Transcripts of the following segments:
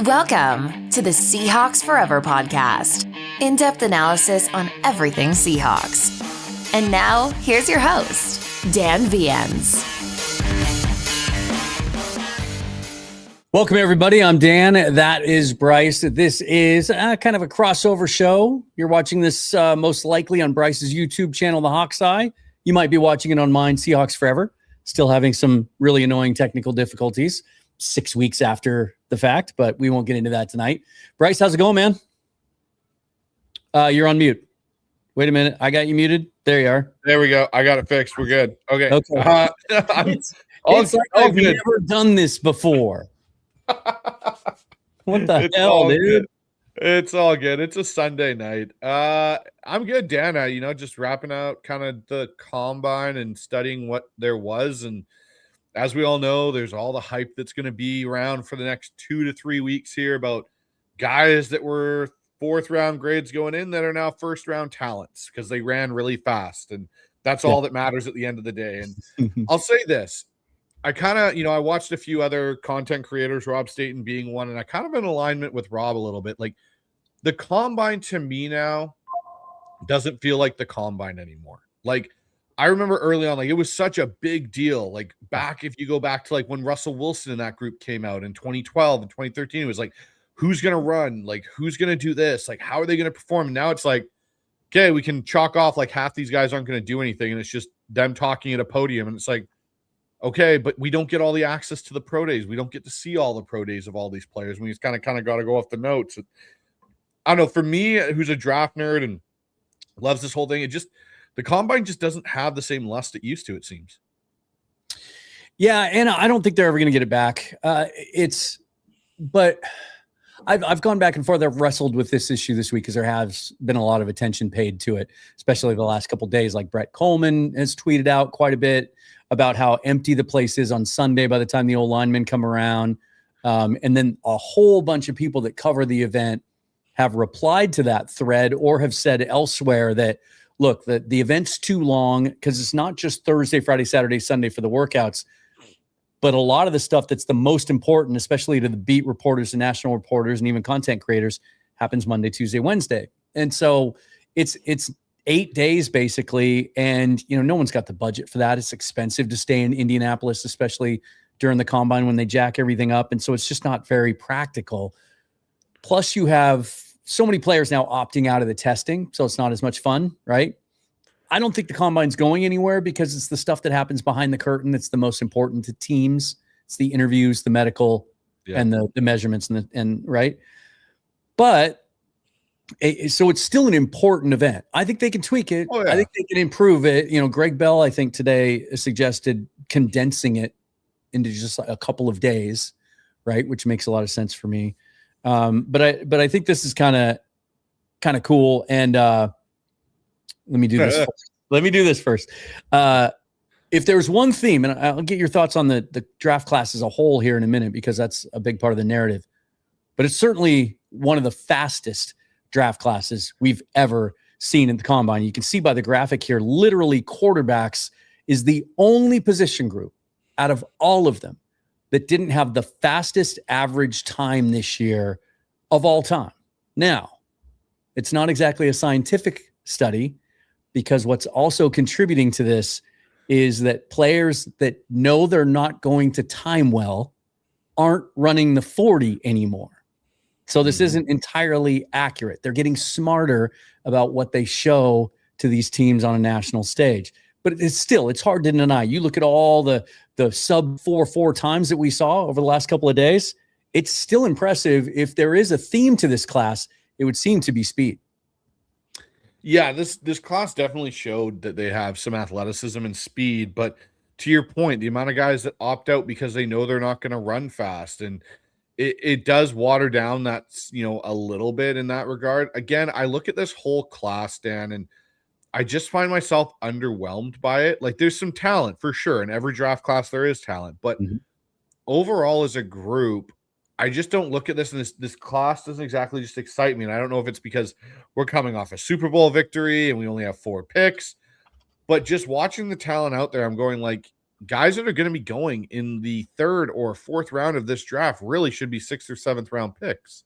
Welcome to the Seahawks Forever podcast. In-depth analysis on everything Seahawks. And now, here's your host, Dan Viens. Welcome, everybody. I'm Dan. That is Bryce. This is kind of a crossover show. You're watching this most likely on Bryce's YouTube channel, The Hawk's Eye. You might be watching it on mine, Seahawks Forever. Still having some really annoying technical difficulties 6 weeks after the fact, but we won't get into that tonight. Bryce, how's it going, man? You're on mute. Wait a minute. I got you muted. There you are. There we go. I got it fixed. We're good. Okay. It's like I've never done this before. What the hell, dude? Good. It's all good. It's a Sunday night. I'm good, Dan. Just wrapping out kind of the combine and studying what there was. And as we all know, there's all the hype that's going to be around for the next 2 to 3 weeks here about guys that were fourth round grades going in that are now first round talents because they ran really fast. And that's all that matters at the end of the day. And I'll say this. I kind of, I watched a few other content creators, Rob Staten being one, and I kind of in alignment with Rob a little bit. Like the combine to me now doesn't feel like the combine anymore. Like I remember early on, like it was such a big deal. Like if you go back to like when Russell Wilson and that group came out in 2012 and 2013, it was like, who's going to run? Like who's going to do this? Like how are they going to perform? And now it's like, okay, we can chalk off like half these guys aren't going to do anything. And it's just them talking at a podium. And it's like, okay, but we don't get all the access to the pro days. We don't get to see all the pro days of all these players. We just kind of got to go off the notes. I don't know. For me, who's a draft nerd and loves this whole thing, the combine just doesn't have the same lust it used to, it seems. Yeah, and I don't think they're ever going to get it back. But I've gone back and forth. I've wrestled with this issue this week because there has been a lot of attention paid to it, especially the last couple of days. Like Brett Coleman has tweeted out quite a bit about how empty the place is on Sunday by the time the old linemen come around. And then a whole bunch of people that cover the event have replied to that thread or have said elsewhere that, look, the event's too long because it's not just Thursday, Friday, Saturday, Sunday for the workouts, but a lot of the stuff that's the most important, especially to the beat reporters and national reporters and even content creators, happens Monday, Tuesday, Wednesday. And so it's 8 days basically. And, no one's got the budget for that. It's expensive to stay in Indianapolis, especially during the combine when they jack everything up. And so it's just not very practical. Plus you have so many players now opting out of the testing. So it's not as much fun, right? I don't think the combine's going anywhere because it's the stuff that happens behind the curtain that's the most important to teams. It's the interviews, the medical, and the measurements and right. But so it's still an important event. I think they can tweak it. Oh, yeah. I think they can improve it. Greg Bell, I think today suggested condensing it into just a couple of days, right? Which makes a lot of sense for me. But I think this is kind of cool. And let me do this. Let me do this first. If there's one theme, and I'll get your thoughts on the draft class as a whole here in a minute, because that's a big part of the narrative, but it's certainly one of the fastest draft classes we've ever seen in the combine. You can see by the graphic here, literally quarterbacks is the only position group out of all of them that didn't have the fastest average time this year of all time. Now, it's not exactly a scientific study because what's also contributing to this is that players that know they're not going to time well aren't running the 40 anymore. So this isn't entirely accurate. They're getting smarter about what they show to these teams on a national stage. But it's hard to deny. You look at all the sub 4.4 times that we saw over the last couple of days, it's still impressive. If there is a theme to this class, it would seem to be speed. Yeah, this class definitely showed that they have some athleticism and speed. But to your point, the amount of guys that opt out because they know they're not going to run fast, and it does water down that, a little bit in that regard. Again, I look at this whole class, Dan, and I just find myself underwhelmed by it. Like there's some talent for sure. In every draft class, there is talent, but overall as a group, I just don't look at this, and this class doesn't exactly just excite me. And I don't know if it's because we're coming off a Super Bowl victory and we only have 4 picks, but just watching the talent out there, I'm going like, guys that are going to be going in the 3rd or 4th round of this draft really should be 6th or 7th round picks.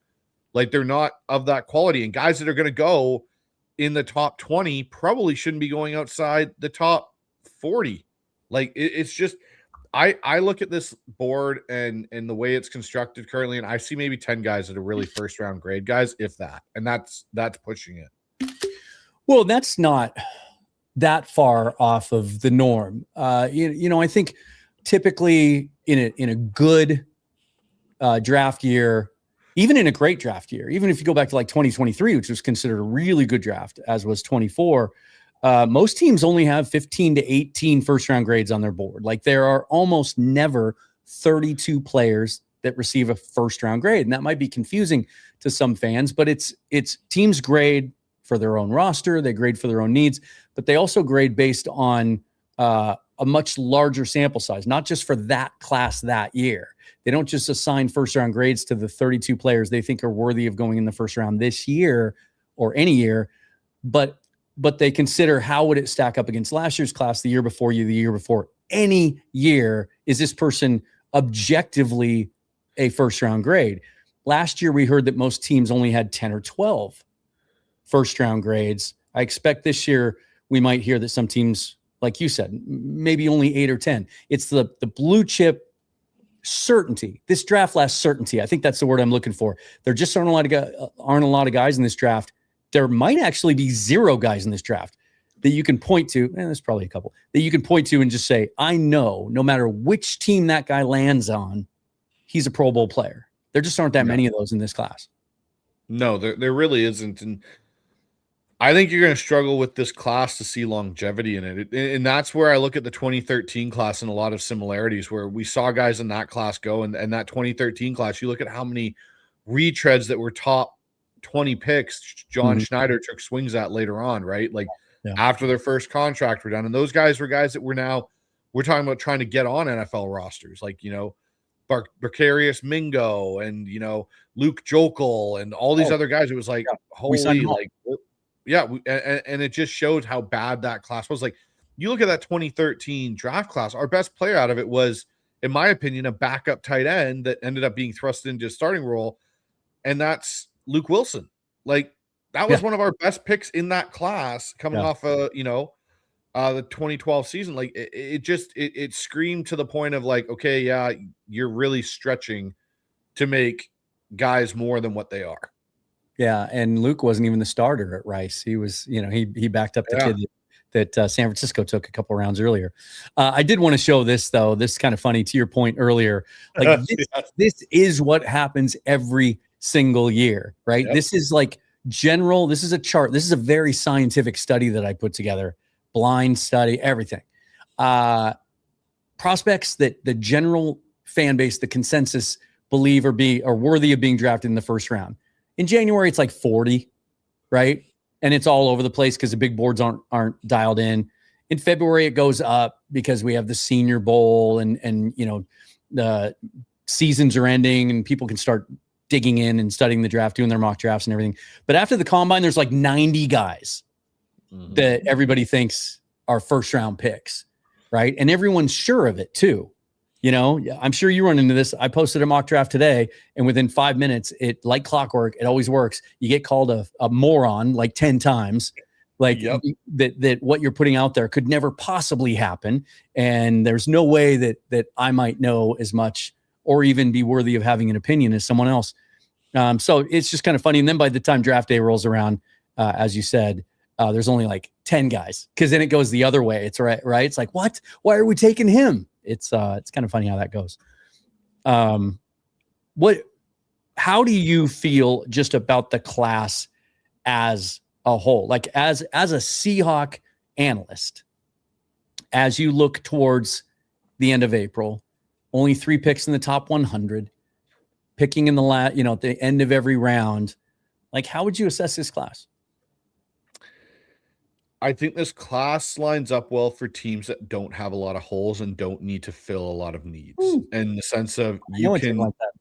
Like, they're not of that quality. And guys that are going to go in the top 20 probably shouldn't be going outside the top 40. Like, it's just, I look at this board and the way it's constructed currently, and I see maybe 10 guys that are really first round grade guys, if that. And that's pushing it. Well, that's not that far off of the norm. I think typically in a good draft year, even in a great draft year, even if you go back to like 2023, which was considered a really good draft, as was 24, most teams only have 15 to 18 first round grades on their board. Like, there are almost never 32 players that receive a first round grade. And that might be confusing to some fans, but it's teams grade for their own roster. They grade for their own needs, but they also grade based on a much larger sample size, not just for that class that year. They don't just assign first round grades to the 32 players they think are worthy of going in the first round this year or any year, but they consider how would it stack up against last year's class, the year before you, the year before any year. Is this person objectively a first round grade? Last year, we heard that most teams only had 10 or 12 first round grades. I expect this year we might hear that some teams, like you said, maybe only 8 or 10. It's the blue chip certainty. This draft last certainty. I think that's the word I'm looking for. There just aren't a lot of guys in this draft. There might actually be 0 guys in this draft that you can point to. There's probably a couple that you can point to and just say, I know no matter which team that guy lands on, he's a Pro Bowl player. There just aren't that many of those in this class. No, there really isn't. And I think you're going to struggle with this class to see longevity in it. And that's where I look at the 2013 class and a lot of similarities, where we saw guys in that class go. And that 2013 class, you look at how many retreads that were top 20 picks John Schneider took swings at later on, right? Like, after their first contract were done. And those guys were guys that we're talking about trying to get on NFL rosters. Like, Barcarius Mingo and, Luke Jokel and all these other guys. It was like, holy, like, and it just showed how bad that class was. Like, you look at that 2013 draft class, our best player out of it was, in my opinion, a backup tight end that ended up being thrust into a starting role. And that's Luke Wilson. Like, that was one of our best picks in that class coming off the 2012 season. Like, it screamed to the point of like, okay, you're really stretching to make guys more than what they are. Yeah, and Luke wasn't even the starter at Rice. He was, he backed up the kid that San Francisco took a couple rounds earlier. I did want to show this, though. This is kind of funny to your point earlier. Like, this is what happens every single year, right? Yep. This is like general. This is a chart. This is a very scientific study that I put together. Blind study, everything. Prospects that the general fan base, the consensus believe are worthy of being drafted in the first round. In January, it's like 40, right? And it's all over the place because the big boards aren't dialed in. In February, it goes up because we have the Senior Bowl and the seasons are ending and people can start digging in and studying the draft, doing their mock drafts and everything. But after the combine, there's like 90 guys that everybody thinks are first round picks, right? And everyone's sure of it too. I'm sure you run into this. I posted a mock draft today, and within 5 minutes, it, like clockwork, it always works. You get called a moron like 10 times, like that what you're putting out there could never possibly happen. And there's no way that I might know as much or even be worthy of having an opinion as someone else. So it's just kind of funny. And then by the time draft day rolls around, as you said, there's only like 10 guys, because then it goes the other way. It's right. It's like, what? Why are we taking him? It's kind of funny how that goes. How do you feel just about the class as a whole? Like as a Seahawk analyst, as you look towards the end of April, only 3 picks in the top 100, picking in the at the end of every round. Like, how would you assess this class? I think this class lines up well for teams that don't have a lot of holes and don't need to fill a lot of needs. In the sense of you can, like that.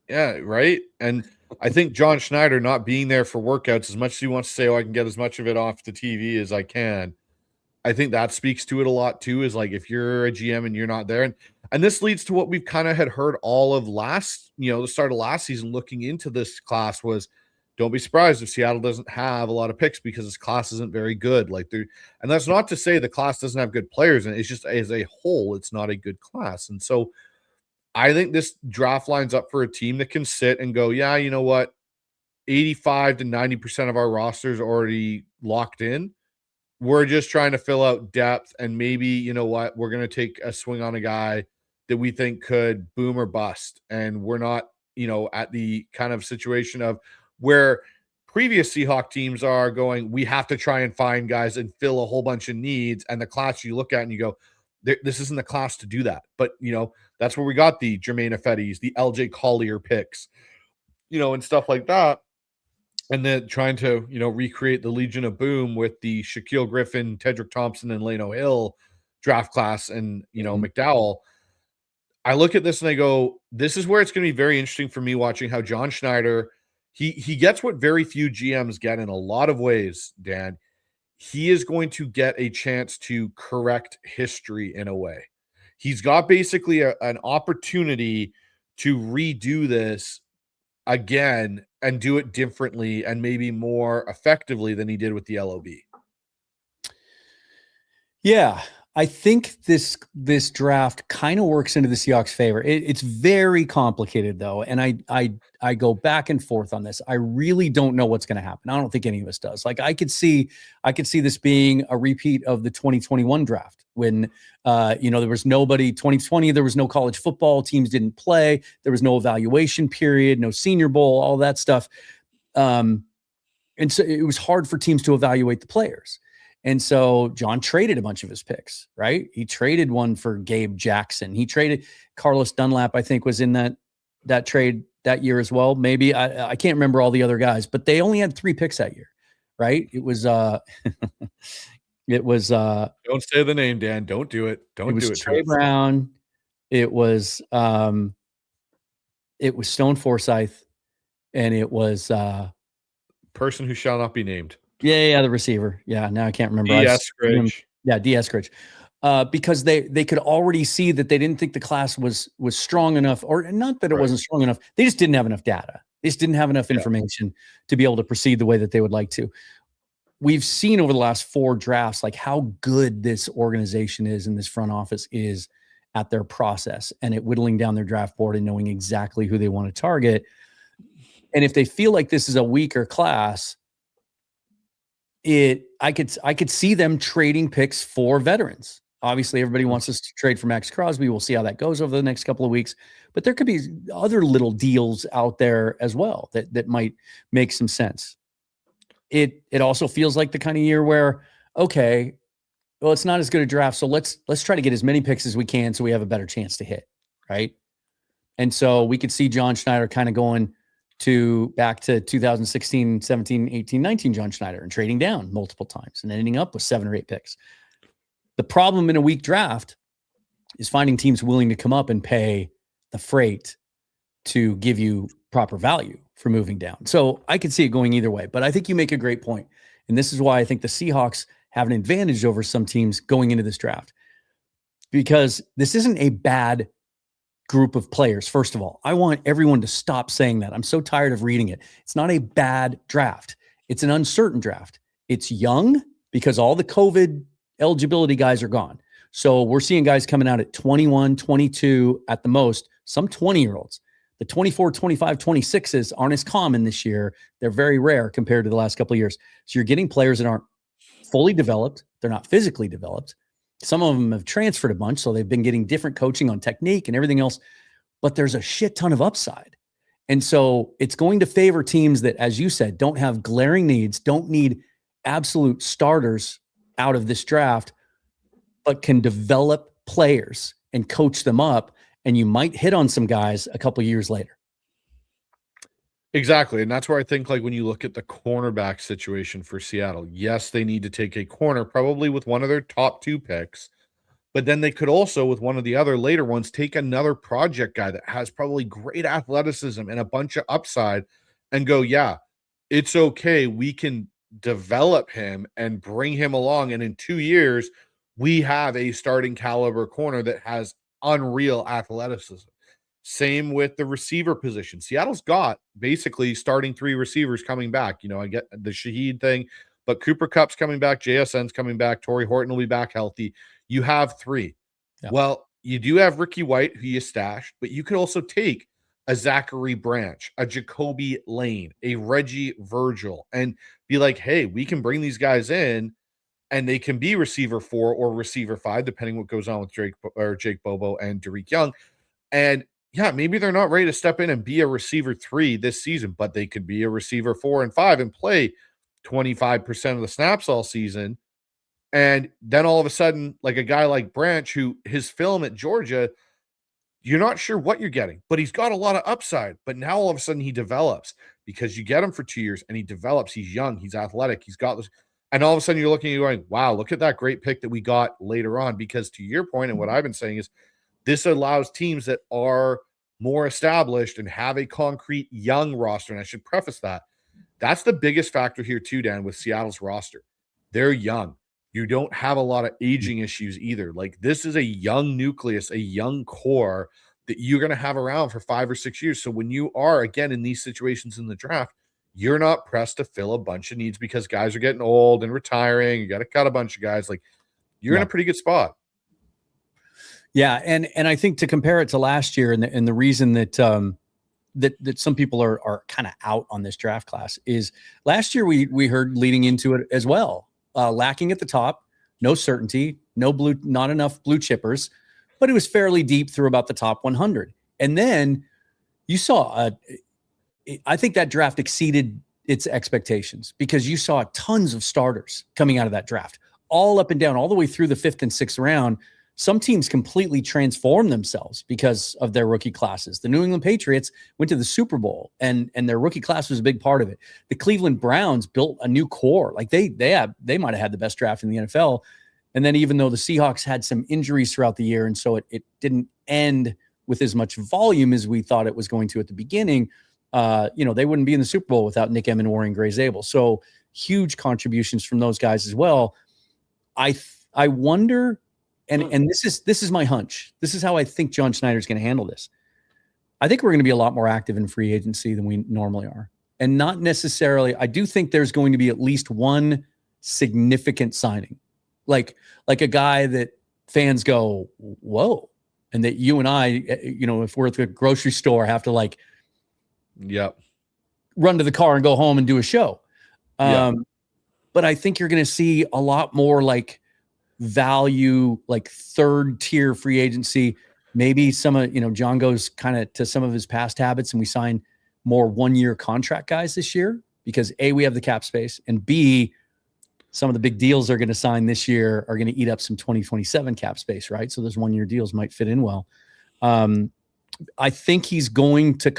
Yeah, right. And I think John Schneider not being there for workouts, as much as he wants to say, I can get as much of it off the TV as I can. I think that speaks to it a lot too, is like if you're a GM and you're not there. And this leads to what we've kind of had heard all of the start of last season looking into this class was, don't be surprised if Seattle doesn't have a lot of picks because this class isn't very good. And that's not to say the class doesn't have good players, and it's just as a whole, it's not a good class. And so I think this draft lines up for a team that can sit and go, yeah, you know what? 85 to 90% of our rosters already locked in. We're just trying to fill out depth, and maybe, you know what, we're going to take a swing on a guy that we think could boom or bust. And we're not, at the kind of situation of where previous Seahawk teams are going, we have to try and find guys and fill a whole bunch of needs. And the class you look at and you go, this isn't the class to do that. But, that's where we got the Jermaine Effettis, the LJ Collier picks, and stuff like that. And then trying to, recreate the Legion of Boom with the Shaquille Griffin, Tedrick Thompson, and Leno Hill draft class and, McDowell. I look at this and I go, this is where it's going to be very interesting for me watching how John Schneider, he gets what very few GMs get in a lot of ways, Dan. He is going to get a chance to correct history in a way. He's got basically an opportunity to redo this again and do it differently and maybe more effectively than he did with the LOB. Yeah, I think this draft kind of works into the Seahawks' favor. It's very complicated though, and I go back and forth on this. I really don't know what's going to happen. I don't think any of us does. Like I could see this being a repeat of the 2021 draft when there was nobody. 2020 there was no college football, teams didn't play, there was no evaluation period, no Senior Bowl, all that stuff, and so it was hard for teams to evaluate the players. And so John traded a bunch of his picks, right? He traded one for Gabe Jackson. He traded Carlos Dunlap, I think, was in that trade that year as well. Maybe I can't remember all the other guys, but they only had 3 picks that year, right? It was don't say the name, Dan. Don't do it. Don't do it. Trey Brown. It was Stone Forsyth, and it was person who shall not be named. Yeah, the receiver. Yeah, now I can't remember. D. Eskridge. Yeah, D. Eskridge. Because they could already see that they didn't think the class was strong enough, or not that it wasn't strong enough. They just didn't have enough data. They just didn't have enough information to be able to proceed the way that they would like to. We've seen over the last 4 drafts, like how good this organization is and this front office is at their process and at whittling down their draft board and knowing exactly who they want to target. And if they feel like this is a weaker class, I could see them trading picks for veterans. Obviously, everybody wants us to trade for Max Crosby. We'll see how that goes over the next couple of weeks. But there could be other little deals out there as well that might make some sense. It also feels like the kind of year where, okay, well, it's not as good a draft, so let's try to get as many picks as we can so we have a better chance to hit, right? And so we could see John Schneider kind of going back to 2016, 17, 18, 19 John Schneider and trading down multiple times and ending up with 7 or 8 picks. The problem in a weak draft is finding teams willing to come up and pay the freight to give you proper value for moving down. So I could see it going either way, but I think you make a great point. And this is why I think the Seahawks have an advantage over some teams going into this draft, because this isn't a bad group of players. First of all, I want everyone to stop saying that. I'm so tired of reading it. It's not a bad draft. It's an uncertain draft. It's young because all the COVID eligibility guys are gone. So we're seeing guys coming out at 21, 22 at the most, some 20-year-olds. The 24, 25, 26s aren't as common this year. They're very rare compared to the last couple of years. So you're getting players that aren't fully developed. They're not physically developed. Some of them have transferred a bunch, so they've been getting different coaching on technique and everything else, but there's a shit ton of upside. And so it's going to favor teams that, as you said, don't have glaring needs, don't need absolute starters out of this draft, but can develop players and coach them up, and you might hit on some guys a couple years later. Exactly. And that's where I think, like, when you look at the cornerback situation for Seattle, yes, they need to take a corner, probably with one of their top 2 picks, but then they could also, with one of the other later ones, take another project guy that has probably great athleticism and a bunch of upside and go, yeah, it's okay. We can develop him and bring him along. And in 2 years, we have a starting caliber corner that has unreal athleticism. Same with the receiver position. Seattle's got basically starting 3 receivers coming back. You know, I get the Shaheed thing, but Cooper Kupp's coming back, JSN's coming back, Torrey Horton will be back healthy. You have 3. Yeah. Well, you do have Ricky White, who you stashed, but you could also take a Zachary Branch, a Jacoby Lane, a Reggie Virgil, and be like, hey, we can bring these guys in and they can be receiver 4 or receiver 5, depending what goes on with Jake Bobo and Derek Young. And yeah, maybe they're not ready to step in and be a receiver 3 this season, but they could be a receiver 4 and 5 and play 25% of the snaps all season. And then all of a sudden, like a guy like Branch, who his film at Georgia, you're not sure what you're getting, but he's got a lot of upside. But now all of a sudden he develops because you get him for 2 years and he develops. He's young, he's athletic, he's got this. And all of a sudden you're looking and you're going, wow, look at that great pick that we got later on. Because to your point, and what I've been saying is, this allows teams that are more established and have a concrete young roster. And I should preface that. That's the biggest factor here too, Dan, with Seattle's roster. They're young. You don't have a lot of aging issues either. Like, this is a young nucleus, a young core that you're going to have around for 5 or 6 years. So when you are, again, in these situations in the draft, you're not pressed to fill a bunch of needs because guys are getting old and retiring. You got to cut a bunch of guys. Like, you're in a pretty good spot. Yeah, and I think to compare it to last year, and the reason that that some people are kind of out on this draft class is last year we heard leading into it as well, lacking at the top, no certainty, not enough blue chippers, but it was fairly deep through about the top 100. And then you saw, I think that draft exceeded its expectations because you saw tons of starters coming out of that draft, all up and down, all the way through the 5th and 6th round. Some teams completely transformed themselves because of their rookie classes. The New England Patriots went to the Super Bowl, and their rookie class was a big part of it. The Cleveland Browns built a new core. Like they might have had the best draft in the NFL. And then even though the Seahawks had some injuries throughout the year, and so it didn't end with as much volume as we thought it was going to at the beginning, they wouldn't be in the Super Bowl without Nick Emenwar and Gray Zabel. So huge contributions from those guys as well. I wonder. And this is my hunch. This is how I think John Schneider's going to handle this. I think we're going to be a lot more active in free agency than we normally are. And not necessarily, I do think there's going to be at least one significant signing. Like a guy that fans go, whoa. And that you and I, if we're at the grocery store, have to run to the car and go home and do a show. But I think you're going to see a lot more value, like 3rd tier free agency. Maybe some of, John goes kind of to some of his past habits and we sign more 1-year contract guys this year because A, we have the cap space, and B, some of the big deals they're going to sign this year are going to eat up some 2027 cap space, right? So those 1-year deals might fit in well. I think he's going to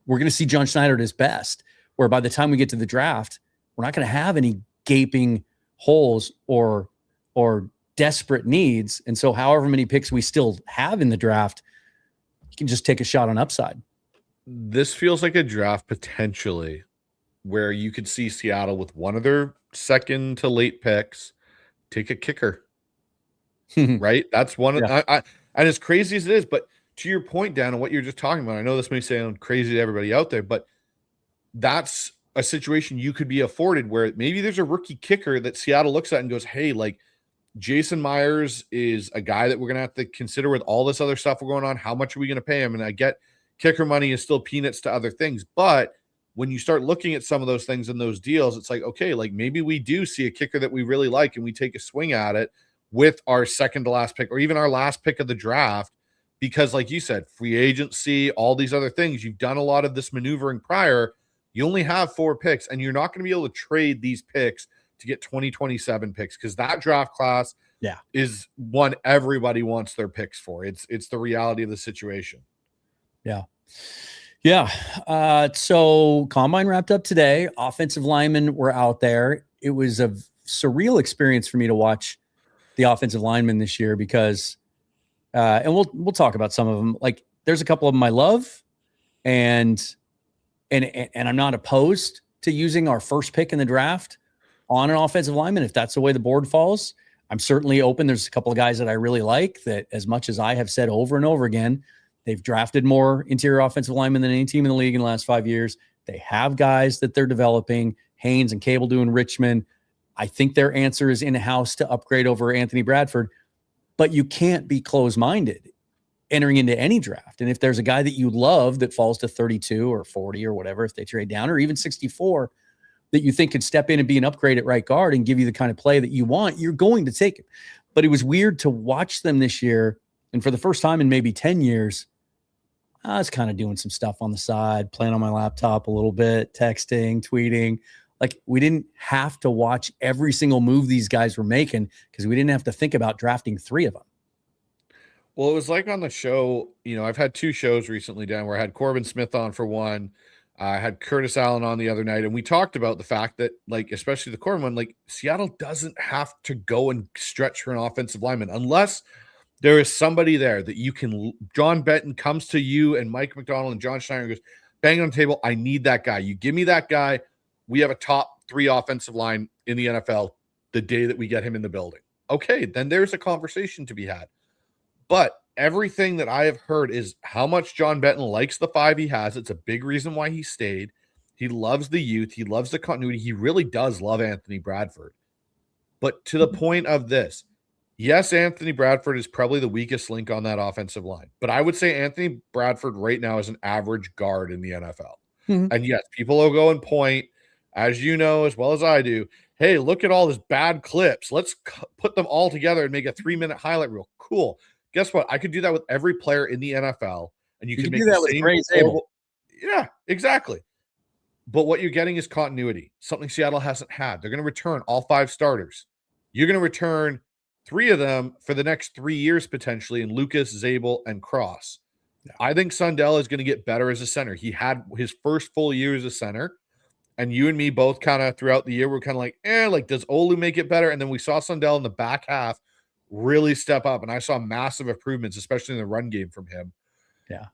we're going to see John Schneider at his best, where by the time we get to the draft, we're not going to have any gaping holes or desperate needs. And so however many picks we still have in the draft, you can just take a shot on upside. This feels like a draft potentially where you could see Seattle with one of their 2nd to late picks take a kicker. Right? That's one of and as crazy as it is, but to your point, Dan, and what you're just talking about, I know this may sound crazy to everybody out there, but that's a situation you could be afforded where maybe there's a rookie kicker that Seattle looks at and goes, hey, like, Jason Myers is a guy that we're going to have to consider with all this other stuff going on. How much are we going to pay him? And I get kicker money is still peanuts to other things. But when you start looking at some of those things in those deals, it's like, okay, like maybe we do see a kicker that we really like and we take a swing at it with our 2nd to last pick or even our last pick of the draft. Because like you said, free agency, all these other things, you've done a lot of this maneuvering prior. You only have 4 picks and you're not going to be able to trade these picks to get 2027 picks because that draft class is one everybody wants their picks for. It's the reality of the situation. So combine wrapped up today. Offensive linemen were out there. It was a surreal experience for me to watch the offensive linemen this year because and we'll talk about some of them. Like there's a couple of them I love and I'm not opposed to using our first pick in the draft on an offensive lineman, if that's the way the board falls. I'm certainly open. There's a couple of guys that I really like that, as much as I have said over and over again, they've drafted more interior offensive linemen than any team in the league in the last 5 years. They have guys that they're developing, Haynes and Cable doing Richmond. I think their answer is in-house to upgrade over Anthony Bradford, but you can't be closed-minded entering into any draft. And if there's a guy that you love that falls to 32 or 40 or whatever, if they trade down, or even 64, that you think could step in and be an upgrade at right guard and give you the kind of play that you want, you're going to take it. But it was weird to watch them this year. And for the first time in maybe 10 years, I was kind of doing some stuff on the side, playing on my laptop a little bit, texting, tweeting. Like, we didn't have to watch every single move these guys were making because we didn't have to think about drafting 3 of them. Well, it was like on the show, I've had 2 shows recently, Dan, where I had Corbin Smith on for one. I had Curtis Allen on the other night, and we talked about the fact that, like, especially the Corbin one, like, Seattle doesn't have to go and stretch for an offensive lineman unless there is somebody there that you can. John Benton comes to you and Mike McDonald and John Schneider goes, bang on the table, I need that guy. You give me that guy. We have a top 3 offensive line in the NFL the day that we get him in the building. Okay, then there's a conversation to be had. But everything that I have heard is how much John Benton likes the 5 he has. It's a big reason why he stayed. He loves the youth. He loves the continuity. He really does love Anthony Bradford. But to the point of this, yes, Anthony Bradford is probably the weakest link on that offensive line. But I would say Anthony Bradford right now is an average guard in the NFL. Mm-hmm. And yes, people will go and point, as you know, as well as I do, hey, look at all this bad clips. Let's put them all together and make a 3-minute highlight reel. Cool. Guess what? I could do that with every player in the NFL, and you can make do that with Bryce Coutts. Yeah, exactly. But what you're getting is continuity, something Seattle hasn't had. They're going to return all 5 starters. You're going to return 3 of them for the next 3 years potentially in Lucas, Zabel, and Cross. Yeah. I think Sundell is going to get better as a center. He had his first full year as a center, and you and me both kind of throughout the year were kind of like, does Olu make it better? And then we saw Sundell in the back half really step up, and I saw massive improvements, especially in the run game from him. Yeah.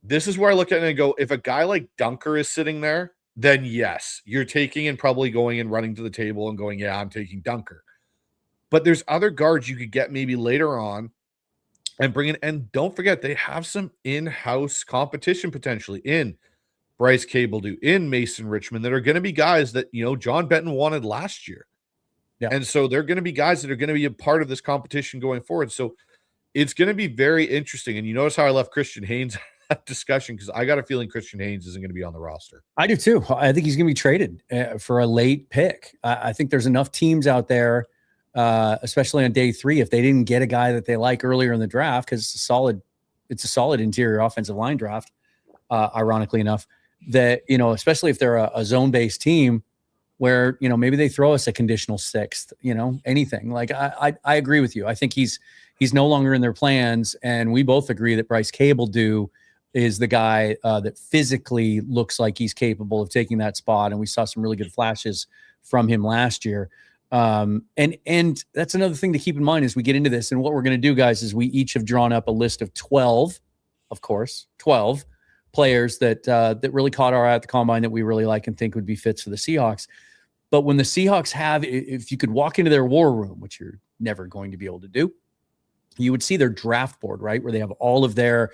This is where I look at it and go, if a guy like Dunker is sitting there, then yes, you're taking and probably going and running to the table and going, yeah, I'm taking Dunker. But there's other guards you could get maybe later on and bring in. And don't forget, they have some in-house competition potentially in Bryce Coutts, in Mason Richmond, that are going to be guys that, John Benton wanted last year. Yeah. And so they're going to be guys that are going to be a part of this competition going forward. So it's going to be very interesting. And you notice how I left Christian Haynes discussion, because I got a feeling Christian Haynes isn't going to be on the roster. I do too. I think he's going to be traded for a late pick. I think there's enough teams out there, especially on day 3, if they didn't get a guy that they like earlier in the draft, because it's a solid interior offensive line draft, ironically enough, that, especially if they're a zone-based team, where, maybe they throw us a conditional 6th, anything. Like, I agree with you. I think he's no longer in their plans. And we both agree that Bryce Coutts is the guy that physically looks like he's capable of taking that spot. And we saw some really good flashes from him last year. And that's another thing to keep in mind as we get into this. And what we're going to do, guys, is we each have drawn up a list of 12 players that really caught our eye at the combine that we really like and think would be fits for the Seahawks. But when the Seahawks if you could walk into their war room, which you're never going to be able to do, you would see their draft board, right? Where they have all of their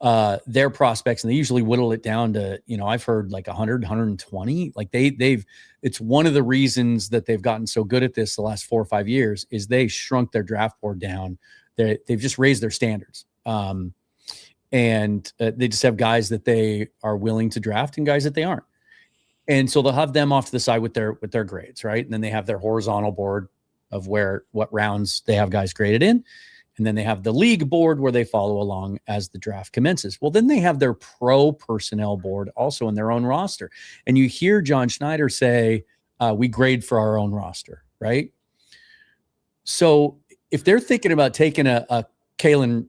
prospects, and they usually whittle it down to, I've heard like 100, 120. Like it's one of the reasons that they've gotten so good at this the last 4 or 5 years is they shrunk their draft board down. They've just raised their standards. And they just have guys that they are willing to draft and guys that they aren't. And so they'll have them off to the side with their grades, right? And then they have their horizontal board of what rounds they have guys graded in. And then they have the league board where they follow along as the draft commences. Well, then they have their pro personnel board also in their own roster. And you hear John Schneider say, we grade for our own roster, right? So if they're thinking about taking a Kalen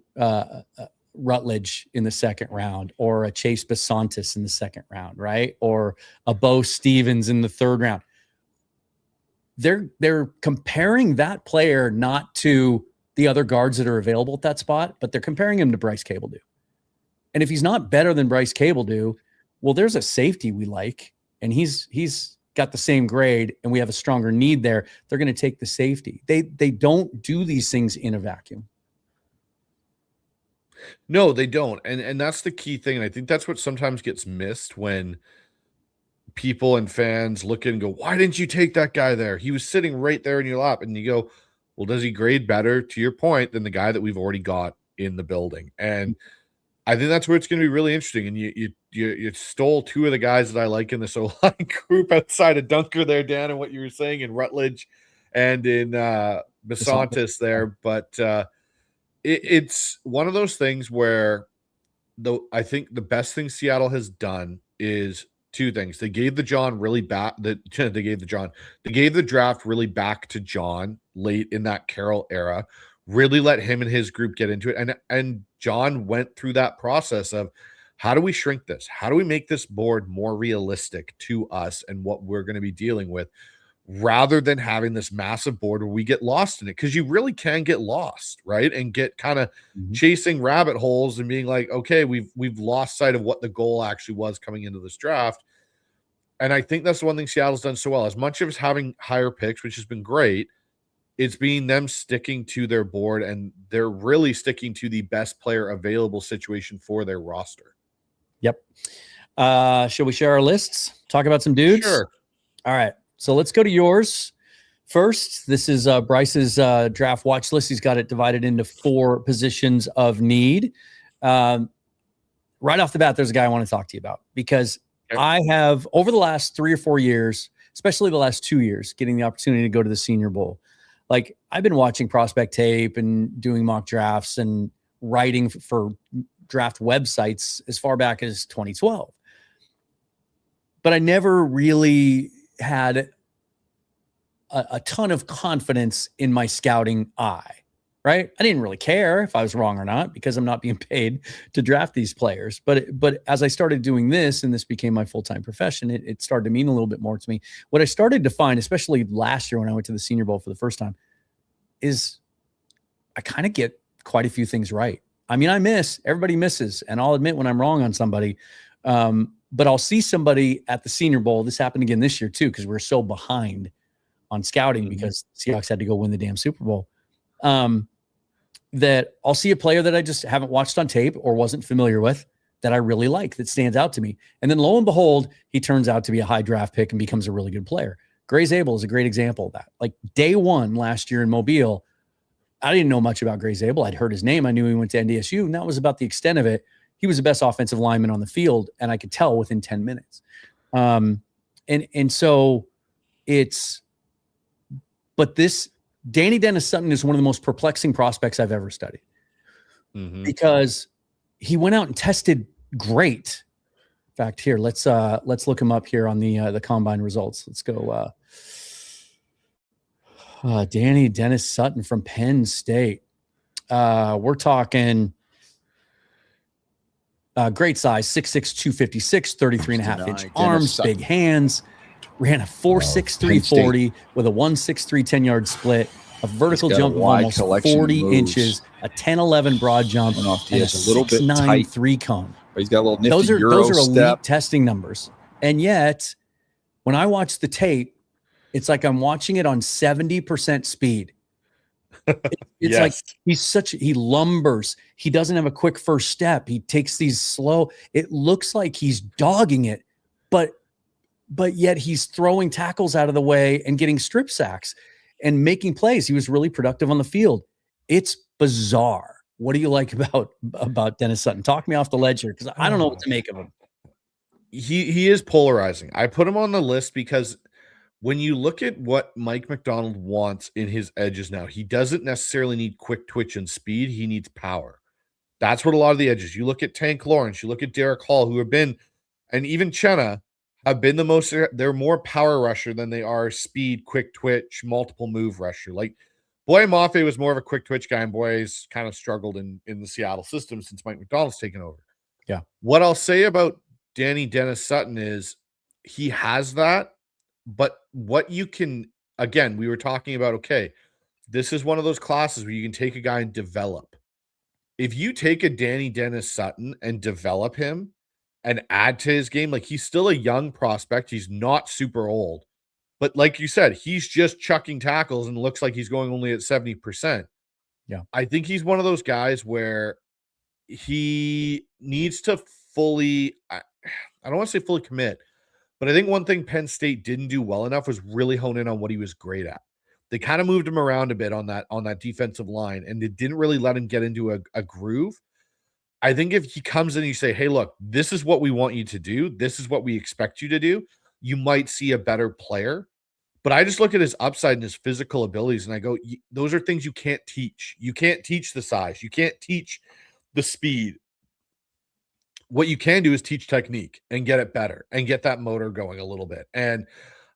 Rutledge in the 2nd round, or a Chase Basantis in the 2nd round, right? Or a Bo Stevens in the 3rd round. They're comparing that player not to the other guards that are available at that spot, but they're comparing him to Bryce Coutts. And if he's not better than Bryce Coutts, well, there's a safety we like, and he's got the same grade and we have a stronger need there, they're going to take the safety. They don't do these things in a vacuum. No, they don't. And that's the key thing. And I think that's what sometimes gets missed when people and fans look and go, why didn't you take that guy there? He was sitting right there in your lap. And you go, well, does he grade better, to your point, than the guy that we've already got in the building? And I think that's where it's going to be really interesting. And you stole two of the guys that I like in this O-line group outside of Dunker there, Dan, and what you were saying in Rutledge and in Besantis there. But it's one of those things where I think the best thing Seattle has done is two things. They gave the draft really back to John late in that Carroll era, really let him and his group get into it. And John went through that process of, how do we shrink this? How do we make this board more realistic to us and what we're going to be dealing with, rather than having this massive board where we get lost in it? Because you really can get lost, right? And get kind of chasing rabbit holes and being like, okay, we've lost sight of what the goal actually was coming into this draft. And I think that's the one thing Seattle's done so well. As much as having higher picks, which has been great, it's being them sticking to their board, and they're really sticking to the best player available situation for their roster. Yep. Shall we share our lists? Talk about some dudes? Sure. All right. So let's go to yours first. This is Bryce's draft watch list. He's got it divided into 4 positions of need. Right off the bat, there's a guy I want to talk to you about, because I have, over the last 3 or 4 years, especially the last 2 years, getting the opportunity to go to the Senior Bowl. Like, I've been watching prospect tape and doing mock drafts and writing for draft websites as far back as 2012. But I never really had a ton of confidence in my scouting eye, right? I didn't really care if I was wrong or not, because I'm not being paid to draft these players. But as I started doing this, and this became my full-time profession, it started to mean a little bit more to me. What I started to find, especially last year when I went to the Senior Bowl for the first time, is I kind of get quite a few things right. I mean, everybody misses, and I'll admit when I'm wrong on somebody. But I'll see somebody at the Senior Bowl. This happened again this year too, because we're so behind on scouting because the Seahawks had to go win the damn Super Bowl. That I'll see a player that I just haven't watched on tape or wasn't familiar with, that I really like, that stands out to me. And then lo and behold, he turns out to be a high draft pick and becomes a really good player. Grey Zabel is a great example of that. Like, day one last year in Mobile, I didn't know much about Grey Zabel. I'd heard his name. I knew he went to NDSU, and that was about the extent of it. He was the best offensive lineman on the field, and I could tell within 10 minutes. And so but this Danny Dennis Sutton is one of the most perplexing prospects I've ever studied, because he went out and tested great. In fact, here, let's look him up here on the combine results. Let's go. Danny Dennis Sutton from Penn State. We're talking great size, 6'6", 256, 33.5-inch arms, big hands. Ran a 4.63 40 with a 1.63 10-yard split, a vertical jump of almost 40 inches, a 10-11 broad jump, and a 6.9 3-cone. He's got a little nifty those are step. Elite testing numbers. And yet, when I watch the tape, it's like I'm watching it on 70% speed. It's like he lumbers. He doesn't have a quick first step. He takes these slow. It looks like he's dogging it, but yet he's throwing tackles out of the way and getting strip sacks and making plays. He was really productive on the field. It's bizarre. What do you like about Dennis Sutton? Talk me off the ledge here, because I don't know what to make of him. He is polarizing. I put him on the list because when you look at what Mike McDonald wants in his edges now, he doesn't necessarily need quick twitch and speed. He needs power. That's what a lot of the edges. You look at Tank Lawrence, you look at Derek Hall, who have been, and even Chenna, have been the most, they're more power rusher than they are speed, quick twitch, multiple move rusher. Like, Boye Mafe was more of a quick twitch guy, and Boye's kind of struggled in the Seattle system since Mike McDonald's taken over. Yeah. What I'll say about Danny Dennis Sutton is he has that, but what you can, again, we were talking about, okay, this is one of those classes where you can take a guy and develop. If you take a Danny Dennis Sutton and develop him, and add to his game. Like, he's still a young prospect. He's not super old. But like you said, he's just chucking tackles and looks like he's going only at 70%. Yeah. I think he's one of those guys where he needs to fully, I don't want to say fully commit, but I think one thing Penn State didn't do well enough was really hone in on what he was great at. They kind of moved him around a bit on that defensive line, and they didn't really let him get into a groove. I think if he comes in and you say, hey, look, this is what we want you to do, this is what we expect you to do, you might see a better player. But I just look at his upside and his physical abilities, and I go, those are things you can't teach. You can't teach the size. You can't teach the speed. What you can do is teach technique and get it better and get that motor going a little bit. And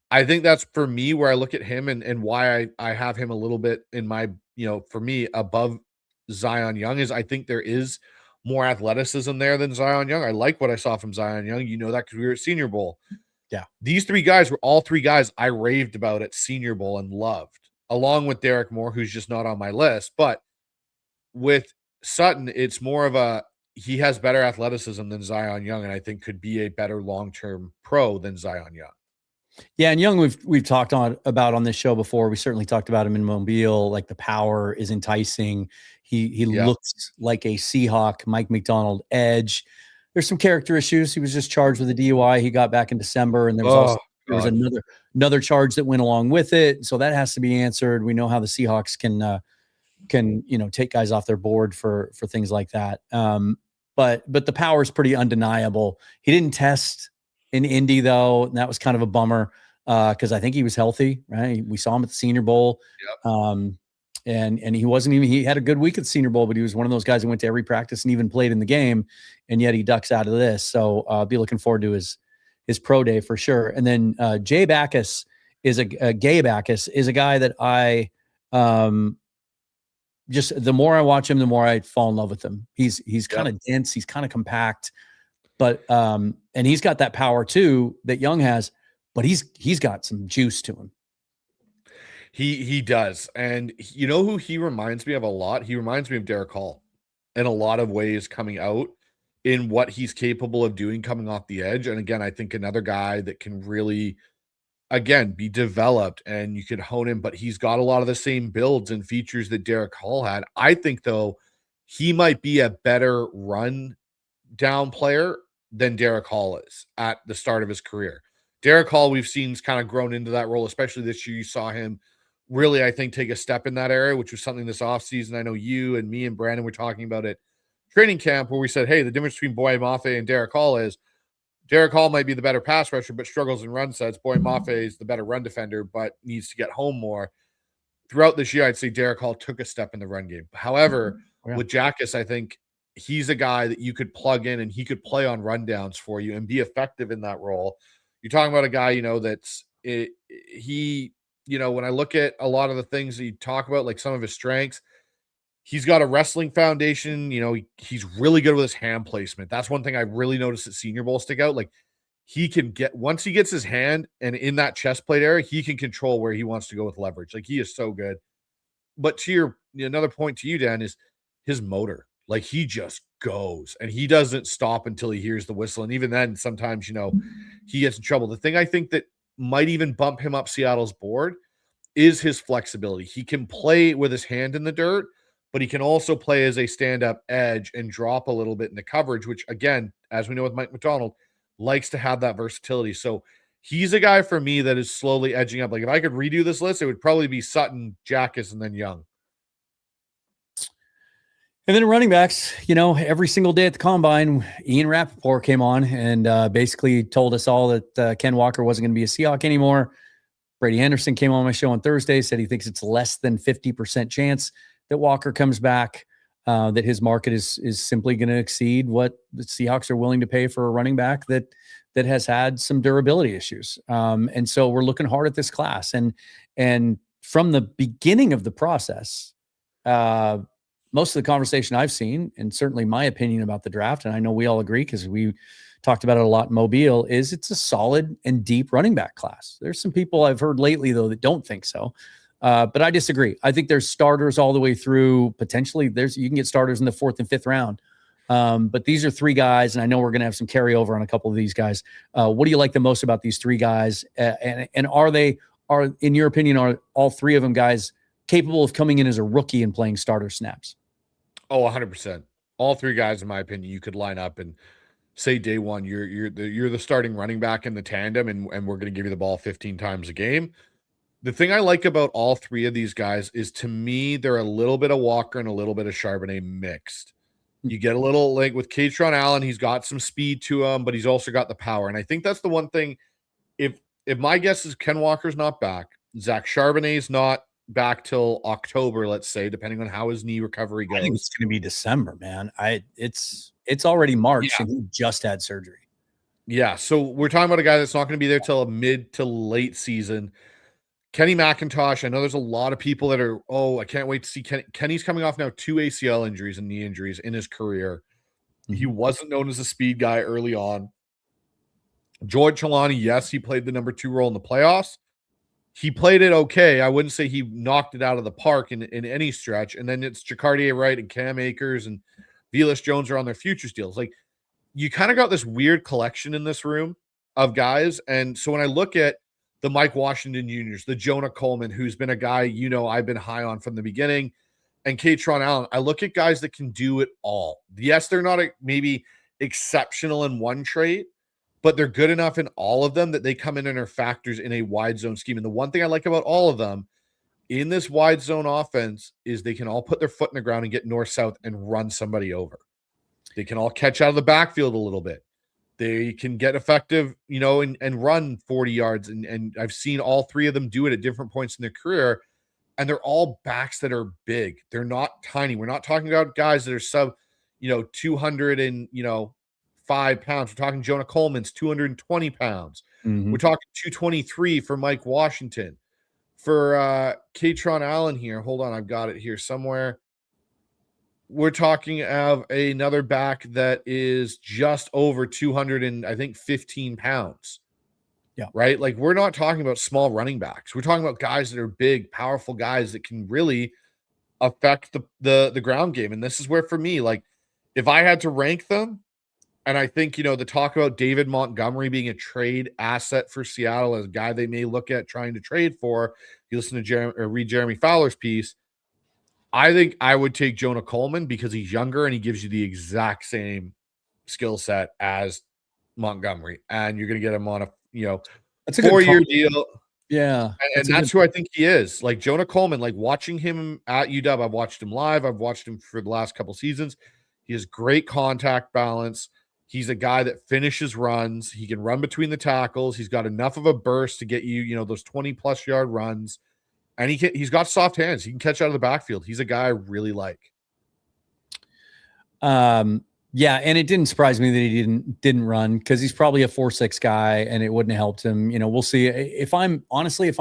I think that's, for me, where I look at him and why I have him a little bit in my, for me, above Zion Young, is I think there is more athleticism there than Zion Young. I like what I saw from Zion Young. You know that because we were at Senior Bowl. Yeah. These three guys were all three guys I raved about at Senior Bowl and loved, along with Derek Moore, who's just not on my list. But with Sutton, it's more of he has better athleticism than Zion Young, and I think could be a better long-term pro than Zion Young. Yeah, and Young we've talked about on this show before. We certainly talked about him in Mobile. Like, the power is enticing. He looks like a Seahawk, Mike McDonald edge. There's some character issues. He was just charged with a DUI. He got back in December, and there was another charge that went along with it. So that has to be answered. We know how the Seahawks can take guys off their board for things like that. But the power is pretty undeniable. He didn't test in Indy, though, and that was kind of a bummer because I think he was healthy, right? We saw him at the Senior Bowl. Yep. And he had a good week at the Senior Bowl, but he was one of those guys who went to every practice and even played in the game, and yet he ducks out of this. So I'll be looking forward to his pro day for sure. And then Gabe Backus is a guy that I just, the more I watch him, the more I fall in love with him. He's kind of dense, he's kind of compact, but and he's got that power too that Young has, but he's got some juice to him. He does. And you know who he reminds me of a lot? He reminds me of Derek Hall in a lot of ways, coming out in what he's capable of doing coming off the edge. And again, I think another guy that can really, again, be developed and you could hone him, but he's got a lot of the same builds and features that Derek Hall had. I think, though, he might be a better run down player than Derek Hall is at the start of his career. Derek Hall, we've seen, has kind of grown into that role, especially this year. You saw him really, I think, take a step in that area, which was something this offseason I know you and me and Brandon were talking about at training camp, where we said, hey, the difference between Boye Mafe and Derek Hall is Derek Hall might be the better pass rusher, but struggles in run sets. Boye Mafe is the better run defender, but needs to get home more. Throughout this year, I'd say Derek Hall took a step in the run game. However, with Jackus, I think he's a guy that you could plug in and he could play on rundowns for you and be effective in that role. You're talking about a guy, when I look at a lot of the things that you talk about, like some of his strengths, he's got a wrestling foundation. He's really good with his hand placement. That's one thing I really noticed at Senior Bowl stick out. Like, he can once he gets his hand and in that chest plate area, he can control where he wants to go with leverage. Like, he is so good. But to another point to you, Dan, is his motor. Like, he just goes and he doesn't stop until he hears the whistle. And even then, sometimes, he gets in trouble. The thing I think that might even bump him up Seattle's board is his flexibility. He can play with his hand in the dirt, but he can also play as a stand-up edge and drop a little bit in the coverage, which, again, as we know with Mike McDonald, likes to have that versatility. So he's a guy for me that is slowly edging up. Like, if I could redo this list, it would probably be Sutton, Jackus, and then Young. And then running backs, every single day at the combine, Ian Rappaport came on and basically told us all that Ken Walker wasn't going to be a Seahawk anymore. Brady Henderson came on my show on Thursday, said he thinks it's less than 50% chance that Walker comes back, that his market is simply going to exceed what the Seahawks are willing to pay for a running back that has had some durability issues. And so we're looking hard at this class. And from the beginning of the process, most of the conversation I've seen, and certainly my opinion about the draft, and I know we all agree because we talked about it a lot in Mobile, is it's a solid and deep running back class. There's some people I've heard lately, though, that don't think so. But I disagree. I think there's starters all the way through. Potentially, you can get starters in the 4th and 5th round. But these are three guys, and I know we're going to have some carryover on a couple of these guys. What do you like the most about these three guys? And are in your opinion, are all three of them guys capable of coming in as a rookie and playing starter snaps? Oh, 100%. All three guys, in my opinion, you could line up and say day one, you're the starting running back in the tandem, and we're going to give you the ball 15 times a game. The thing I like about all three of these guys is, to me, they're a little bit of Walker and a little bit of Charbonnet mixed. You get a little, like with Kaytron Allen, he's got some speed to him, but he's also got the power. And I think that's the one thing. If my guess is Ken Walker's not back, Zach Charbonnet's not back till October, let's say, depending on how his knee recovery goes. I think it's going to be December, man. It's already March, and he just had surgery. Yeah, so we're talking about a guy that's not going to be there till a mid to late season. Kenny McIntosh, I know there's a lot of people that are, I can't wait to see Kenny's coming off now 2 ACL injuries and knee injuries in his career. He wasn't known as a speed guy early on. George Chalani, yes, he played the number 2 role in the playoffs. He played it okay. I wouldn't say he knocked it out of the park in any stretch. And then it's Jacardier Wright and Cam Akers and Velus Jones are on their futures deals. Like, you kind of got this weird collection in this room of guys. And so when I look at the Mike Washington Juniors, the Jonah Coleman, who's been a guy, I've been high on from the beginning, and Kaytron Allen, I look at guys that can do it all. Yes, they're not maybe exceptional in one trait, but they're good enough in all of them that they come in and are factors in a wide zone scheme. And the one thing I like about all of them in this wide zone offense is they can all put their foot in the ground and get north-south and run somebody over. They can all catch out of the backfield a little bit. They can get effective, and run 40 yards. And I've seen all three of them do it at different points in their career. And they're all backs that are big. They're not tiny. We're not talking about guys that are sub, 205 pounds. We're talking Jonah Coleman's 220 pounds. We're talking 223 for Mike Washington. For Kaytron Allen here, hold on, I've got it here somewhere. We're talking of another back that is just over 215 pounds. Yeah. Right? Like, we're not talking about small running backs. We're talking about guys that are big, powerful guys that can really affect the ground game. And this is where, for me, like, if I had to rank them, and I think, the talk about David Montgomery being a trade asset for Seattle as a guy they may look at trying to trade for, you listen to read Jeremy Fowler's piece, I think I would take Jonah Coleman because he's younger and he gives you the exact same skill set as Montgomery. And you're going to get him on a, that's a 4-year deal. Yeah. And that's who I think he is. Like, Jonah Coleman, like, watching him at UW, I've watched him live. I've watched him for the last couple seasons. He has great contact balance. He's a guy that finishes runs. He can run between the tackles. He's got enough of a burst to get you, those 20-plus yard runs. And he's got soft hands. He can catch out of the backfield. He's a guy I really like. Yeah, and it didn't surprise me that he didn't run, because he's probably a 4.6 guy, and it wouldn't have helped him. We'll see. If I'm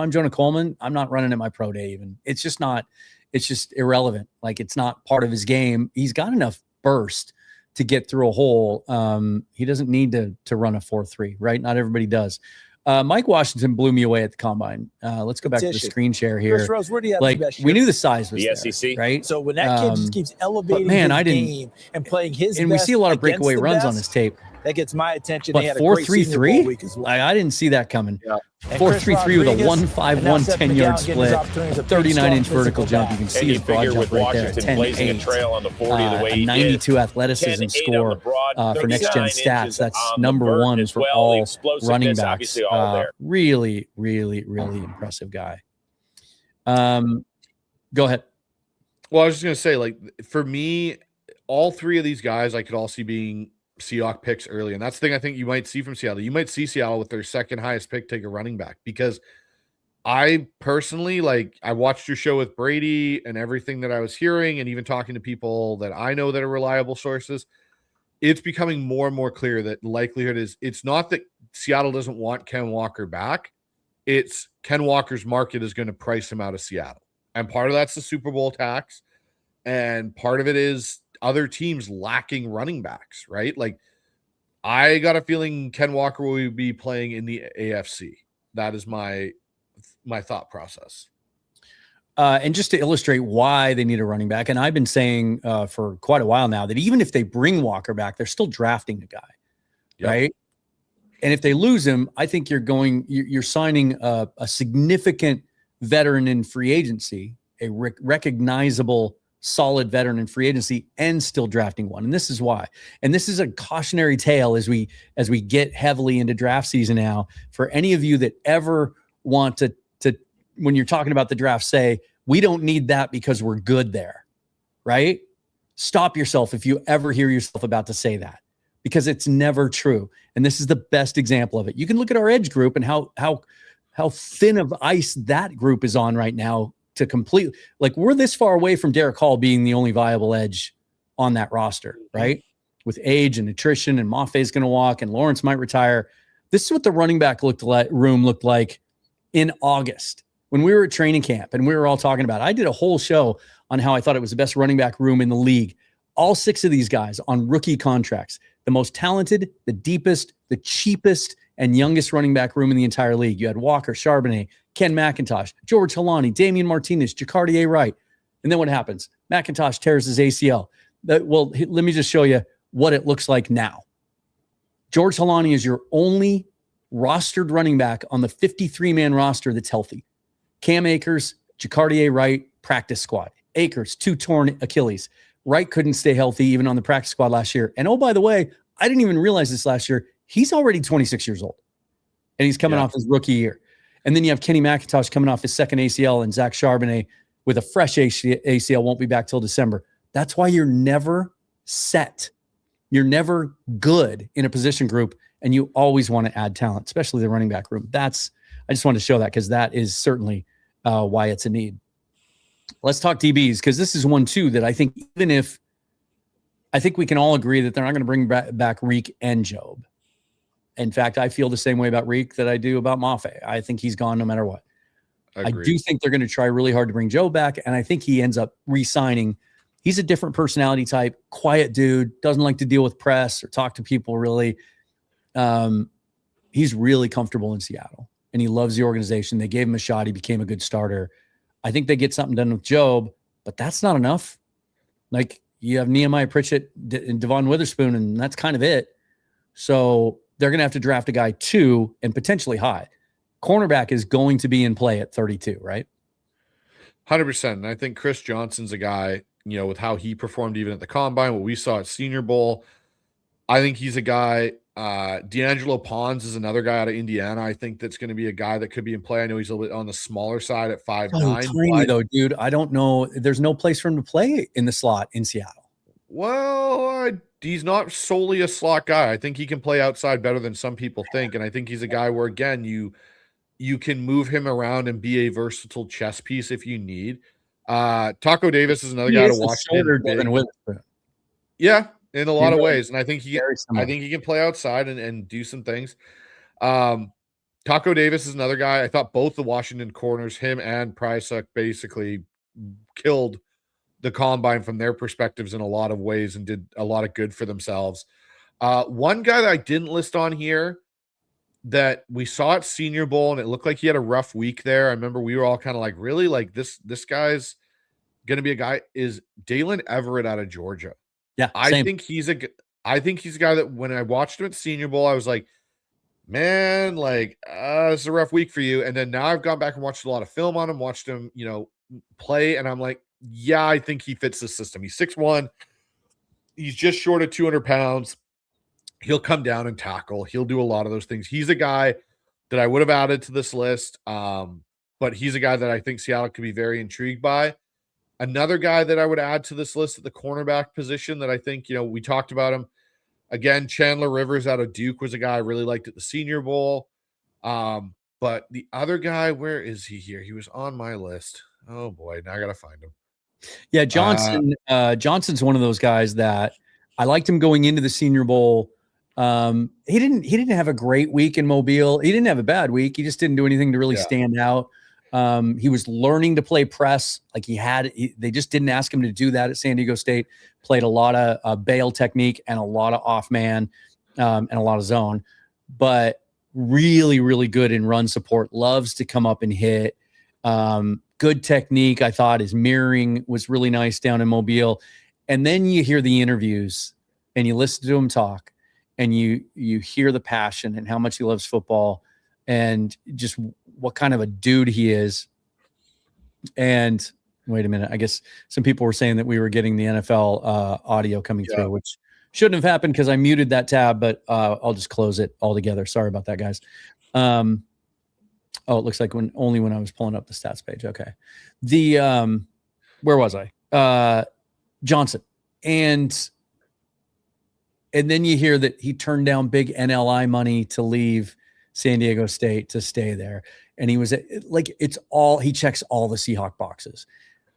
Jonah Coleman, I'm not running at my pro day even. It's just irrelevant. Like, it's not part of his game. He's got enough burst to get through a hole. He doesn't need to run a 4.3, right? Not everybody does. Mike Washington blew me away at the combine. Let's go back to the screen share here. Chris Rose, where do you have like, the best we knew the size was the there, SEC, right? So when that kid just keeps elevating his game and playing his and best, we see a lot of breakaway runs on his tape. That gets my attention. But They had a great Senior Bowl week as well. I didn't see that coming. Yeah. 4.33 with a 1.51 10-yard split, a 39-inch vertical jump. You can see his broad jump right there, 10.8. A 92 athleticism score for next-gen stats. That's number one for all running backs. Really, really, really impressive guy. Go ahead. Well, I was just going to say, like, for me, all three of these guys I could all see being Seahawk picks early. And that's the thing I think you might see from Seattle. You might see Seattle with their second highest pick take a running back, because I personally, like, I watched your show with Brady and everything that I was hearing, and even talking to people that I know that are reliable sources, it's becoming more and more clear that likelihood is it's not that Seattle doesn't want Ken Walker back. It's Ken Walker's market is going to price him out of Seattle. And part of that's the Super Bowl tax. And part of it is other teams lacking running backs, right? Like, I got a feeling Ken Walker will be playing in the AFC. That is my thought process. And just to illustrate why they need a running back, and I've been saying for quite a while now that even if they bring Walker back, they're still drafting a guy, right? And if they lose him, I think you're signing a significant veteran in free agency, a recognizable, solid veteran in free agency, and still drafting one. And this is why. And this is a cautionary tale as we get heavily into draft season now. For any of you that ever want to when you're talking about the draft, say, we don't need that because we're good there, right? Stop yourself if you ever hear yourself about to say that, because it's never true. And this is the best example of it. You can look at our edge group and how thin of ice that group is on right now to completely, like, we're this far away from Derek Hall being the only viable edge on that roster, right? With age and attrition, and Maffei's going to walk and Lawrence might retire. This is what the running back room looked like in August when we were at training camp and we were all talking about it. I did a whole show on how I thought it was the best running back room in the league. All 6 of these guys on rookie contracts, the most talented, the deepest, the cheapest, and youngest running back room in the entire league. You had Walker, Charbonnet, Ken McIntosh, George Halani, Damian Martinez, Jacardier Wright. And then what happens? McIntosh tears his ACL. Well, let me just show you what it looks like now. George Halani is your only rostered running back on the 53-man roster that's healthy. Cam Akers, Jacardier Wright, practice squad. Akers, 2 torn Achilles. Wright couldn't stay healthy even on the practice squad last year. And oh, by the way, I didn't even realize this last year. He's already 26 years old. And he's coming off his rookie year. And then you have Kenny McIntosh coming off his second ACL, and Zach Charbonnet with a fresh ACL won't be back till December. That's why you're never set. You're never good in a position group, and you always want to add talent, especially the running back room. I just wanted to show that because that is certainly why it's a need. Let's talk DBs, because this is one too that I think I think we can all agree that they're not going to bring back Reek and Job. In fact, I feel the same way about Reek that I do about Maffei. I think he's gone no matter what. I do think they're going to try really hard to bring Joe back, and I think he ends up re-signing. He's a different personality type, quiet dude, doesn't like to deal with press or talk to people really. He's really comfortable in Seattle, and he loves the organization. They gave him a shot. He became a good starter. I think they get something done with Job, but that's not enough. Like, you have Nehemiah Pritchett and Devon Witherspoon, and that's kind of it. So they're going to have to draft a guy 2 and potentially high. Cornerback is going to be in play at 32, right? 100%. And I think Chris Johnson's a guy, with how he performed even at the Combine, what we saw at Senior Bowl. I think he's a guy. D'Angelo Pons is another guy out of Indiana. I think that's going to be a guy that could be in play. I know he's a little bit on the smaller side at 5'9". Tiny though, dude. I don't know. There's no place for him to play in the slot in Seattle. Well, he's not solely a slot guy. I think he can play outside better than some people think. And I think he's a guy where, again, you can move him around and be a versatile chess piece if you need. Taco Davis is another guy to watch. Yeah, in a lot of ways. And I think he can play outside and do some things. Taco Davis is another guy. I thought both the Washington corners, him and Prysuck, basically killed the Combine from their perspectives in a lot of ways and did a lot of good for themselves. One guy that I didn't list on here that we saw at Senior Bowl, and it looked like he had a rough week there. I remember we were all kind of like, really? Like, this guy's going to be a guy, is Dalen Everett out of Georgia. Yeah, I think he's a guy that when I watched him at Senior Bowl, I was like, man, like, this is a rough week for you. And then now I've gone back and watched a lot of film on him, watched him, play, and I'm like, yeah, I think he fits the system. He's 6'1". He's just short of 200 pounds. He'll come down and tackle. He'll do a lot of those things. He's a guy that I would have added to this list, but he's a guy that I think Seattle could be very intrigued by. Another guy that I would add to this list at the cornerback position that I think, we talked about him. Again, Chandler Rivers out of Duke was a guy I really liked at the Senior Bowl. But the other guy, where is he here? He was on my list. Oh, boy. Now I got to find him. Yeah, Johnson. Johnson's one of those guys that I liked him going into the Senior Bowl. He didn't have a great week in Mobile. He didn't have a bad week. He just didn't do anything to really stand out. He was learning to play press. Like they just didn't ask him to do that at San Diego State. Played a lot of bail technique and a lot of off man and a lot of zone, but really, really good in run support. Loves to come up and hit. good technique. I thought his mirroring was really nice down in Mobile. And then you hear the interviews and you listen to him talk and you hear the passion and how much he loves football and just what kind of a dude he is. And wait a minute. I guess some people were saying that we were getting the NFL audio coming through, which shouldn't have happened because I muted that tab, but I'll just close it altogether. Sorry about that, guys. It looks like only when I was pulling up the stats page. Okay. Where was I? Johnson. And then you hear that he turned down big NLI money to leave San Diego State to stay there. And he was like, he checks all the Seahawk boxes.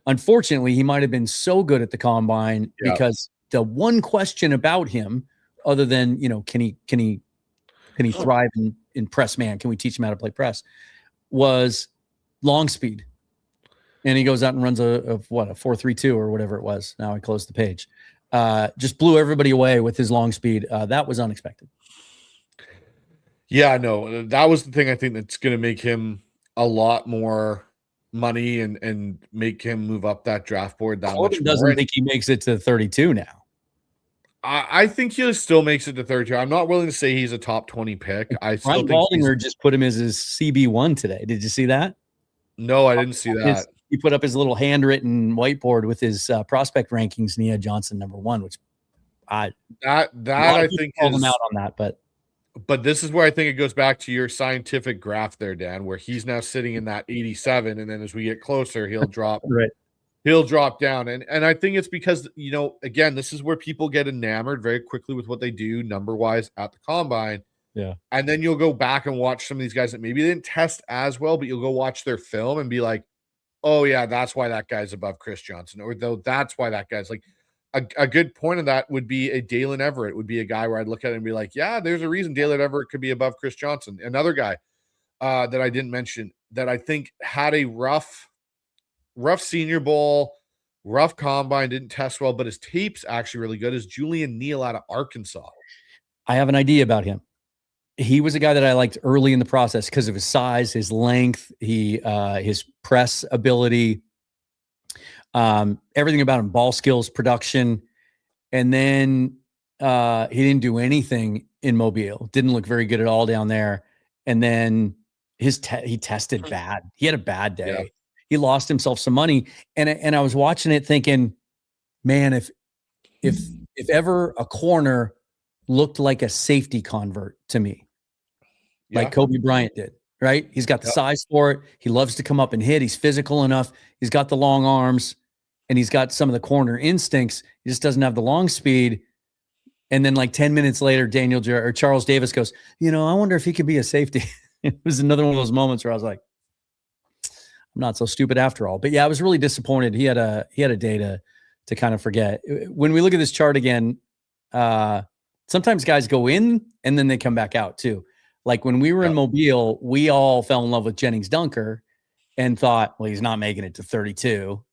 Unfortunately, he might've been so good at the combine because the one question about him, other than, can he thrive in press man? Can we teach him how to play press? Was long speed. And he goes out and runs a 4.32 or whatever it was. Now I closed the page. Just blew everybody away with his long speed. That was unexpected. Yeah, no, that was the thing I think that's going to make him a lot more money and make him move up that draft board that much more. Doesn't think he makes it to 32 now. I think he still makes it to 32. I'm not willing to say he's a top 20 pick. I still think Baldinger just put him as his CB1 today. Did you see that? No, I didn't see that. He put up his little handwritten whiteboard with his prospect rankings, and he had Johnson #1, which I think called him out on that, but this is where I think it goes back to your scientific graph there, Dan, where he's now sitting in that 87, and then as we get closer, he'll drop. Right. He'll drop down. And I think it's because, again, this is where people get enamored very quickly with what they do number-wise at the combine. Yeah. And then you'll go back and watch some of these guys that maybe didn't test as well, but you'll go watch their film and be like, oh, yeah, that's why that guy's above Chris Johnson. Or though that's why that guy's like a good point of that would be a Dalen Everett would be a guy where I'd look at it and be like, yeah, there's a reason Dalen Everett could be above Chris Johnson. Another guy that I didn't mention that I think had a rough Senior Bowl, rough combine, didn't test well, but his tape's actually really good, is Julian Neal out of Arkansas. I have an idea about him. He was a guy that I liked early in the process because of his size, his length, his press ability, everything about him, ball skills, production. And then he didn't do anything in Mobile. Didn't look very good at all down there. And then he tested bad. He had a bad day. Yeah. He lost himself some money. And I was watching it thinking, man, if ever a corner looked like a safety convert to me, like Kobe Bryant did, right? He's got the size for it. He loves to come up and hit. He's physical enough. He's got the long arms and he's got some of the corner instincts. He just doesn't have the long speed. And then like 10 minutes later, Charles Davis goes, I wonder if he could be a safety. It was another one of those moments where I was like, I'm not so stupid after all. But yeah, I was really disappointed. He had a day to kind of forget. When we look at this chart again, sometimes guys go in and then they come back out too. Like when we were in Mobile, we all fell in love with Jennings Dunker and thought, well, he's not making it to 32.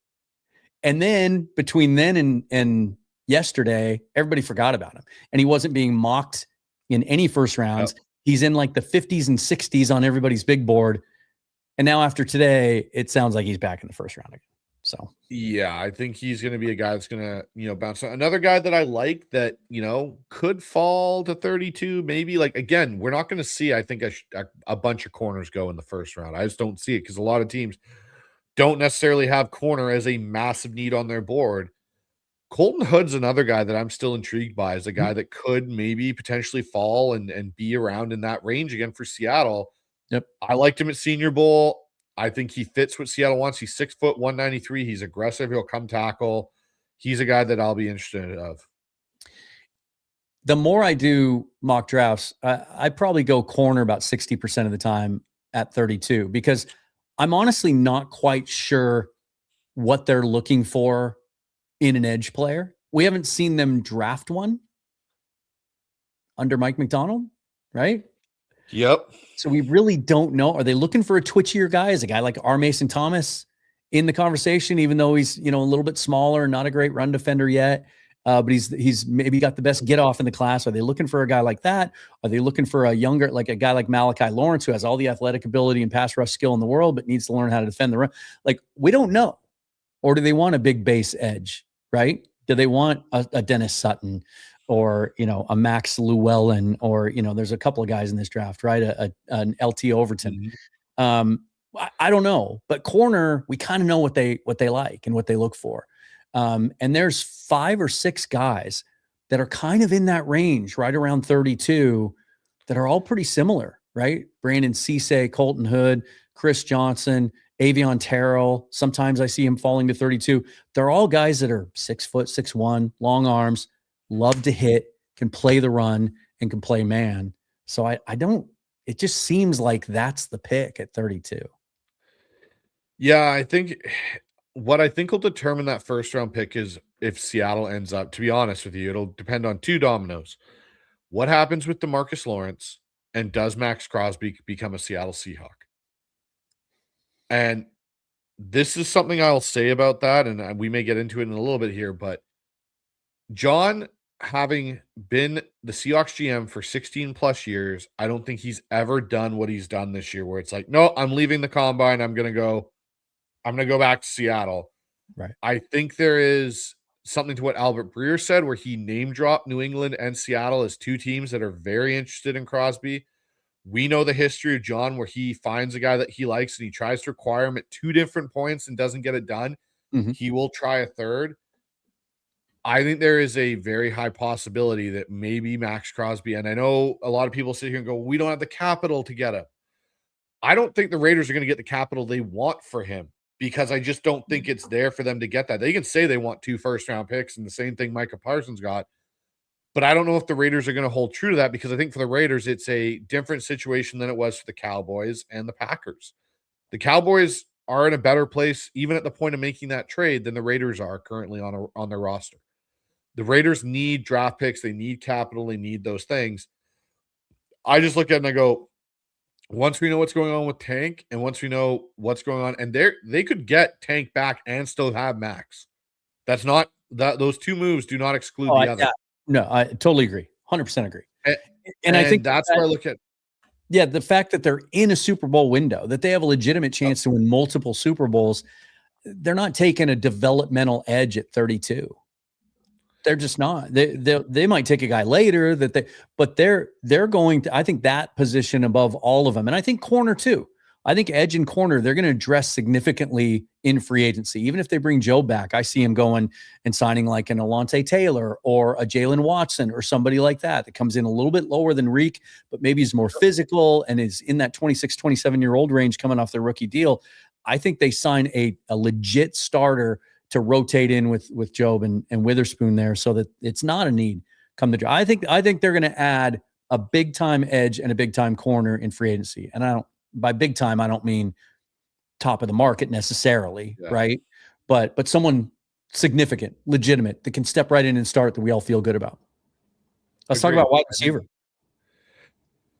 And then between then and yesterday, everybody forgot about him. And he wasn't being mocked in any first rounds. Yep. He's in like the 50s and 60s on everybody's big board. And now after today, it sounds like he's back in the first round again. So yeah, I think he's going to be a guy that's going to, bounce. Another guy that I like that, could fall to 32, maybe. Like, again, we're not going to see, I think, a bunch of corners go in the first round. I just don't see it because a lot of teams don't necessarily have corner as a massive need on their board. Colton Hood's another guy that I'm still intrigued by as a guy that could maybe potentially fall and be around in that range again for Seattle. Yep. I liked him at Senior Bowl. I think he fits what Seattle wants. He's 6 foot, 193. He's aggressive. He'll come tackle. He's a guy that I'll be interested of. The more I do mock drafts, I probably go corner about 60% of the time at 32 because I'm honestly not quite sure what they're looking for in an edge player. We haven't seen them draft one under Mike McDonald, right? Yep. So we really don't know. Are they looking for a twitchier guy? Is a guy like R. Mason Thomas in the conversation, even though he's, a little bit smaller, not a great run defender yet? but he's maybe got the best get off in the class. Are they looking for a guy like that? Are they looking for a younger, like a guy like Malachi Lawrence, who has all the athletic ability and pass rush skill in the world, but needs to learn how to defend the run? Like, we don't know. Or do they want a big base edge, right? Do they want a Dennis Sutton or, a Max Llewellyn, or, there's a couple of guys in this draft, right? An LT Overton. Mm-hmm. I don't know, but corner, we kind of know what they like and what they look for. And there's 5 or 6 guys that are kind of in that range, right around 32, that are all pretty similar, right? Brandon Cisse, Colton Hood, Chris Johnson, Avion Terrell. Sometimes I see him falling to 32. They're all guys that are 6 foot, 6'1", long arms, love to hit, can play the run, and can play man. So it just seems like that's the pick at 32. Yeah, I think what I think will determine that first round pick is if Seattle ends up, to be honest with you, it'll depend on 2 dominoes. What happens with DeMarcus Lawrence, and does Max Crosby become a Seattle Seahawk? And this is something I'll say about that, and we may get into it in a little bit here, but John, having been the Seahawks GM for 16 plus years, I don't think he's ever done what he's done this year, where it's like, no, I'm leaving the combine. I'm going to go back to Seattle. Right. I think there is something to what Albert Breer said, where he name dropped New England and Seattle as 2 teams that are very interested in Crosby. We know the history of John, where he finds a guy that he likes and he tries to acquire him at 2 different points and doesn't get it done. Mm-hmm. He will try a third. I think there is a very high possibility that maybe Max Crosby, and I know a lot of people sit here and go, we don't have the capital to get him. I don't think the Raiders are going to get the capital they want for him, because I just don't think it's there for them to get that. They can say they want 2 first-round picks, and the same thing Micah Parsons got, but I don't know if the Raiders are going to hold true to that, because I think for the Raiders, it's a different situation than it was for the Cowboys and the Packers. The Cowboys are in a better place, even at the point of making that trade, than the Raiders are currently on their roster. The Raiders need draft picks. They need capital. They need those things. I just look at it and I go, once we know what's going on with Tank, and once we know what's going on, and they could get Tank back and still have Max. That's not that those 2 moves do not exclude the other. Yeah. No, I totally agree. 100% agree. And I think that's where I look at. Yeah, the fact that they're in a Super Bowl window, that they have a legitimate chance to win multiple Super Bowls, they're not taking a developmental edge at 32. They're just not. They might take a guy later but they're going to, I think, that position above all of them. And I think corner too. I think edge and corner, they're going to address significantly in free agency. Even if they bring Joe back, I see him going and signing like an Alontae Taylor or a Jalen Watson or somebody like that comes in a little bit lower than Reek, but maybe is more physical and is in that 26, 27-year-old range coming off their rookie deal. I think they sign a legit starter to rotate in with Job and Witherspoon there, so that it's not a need come the draft. I think they're going to add a big time edge and a big time corner in free agency. And by big time, I don't mean top of the market necessarily, right? But someone significant, legitimate, that can step right in and start, that we all feel good about. Let's talk about wide receiver.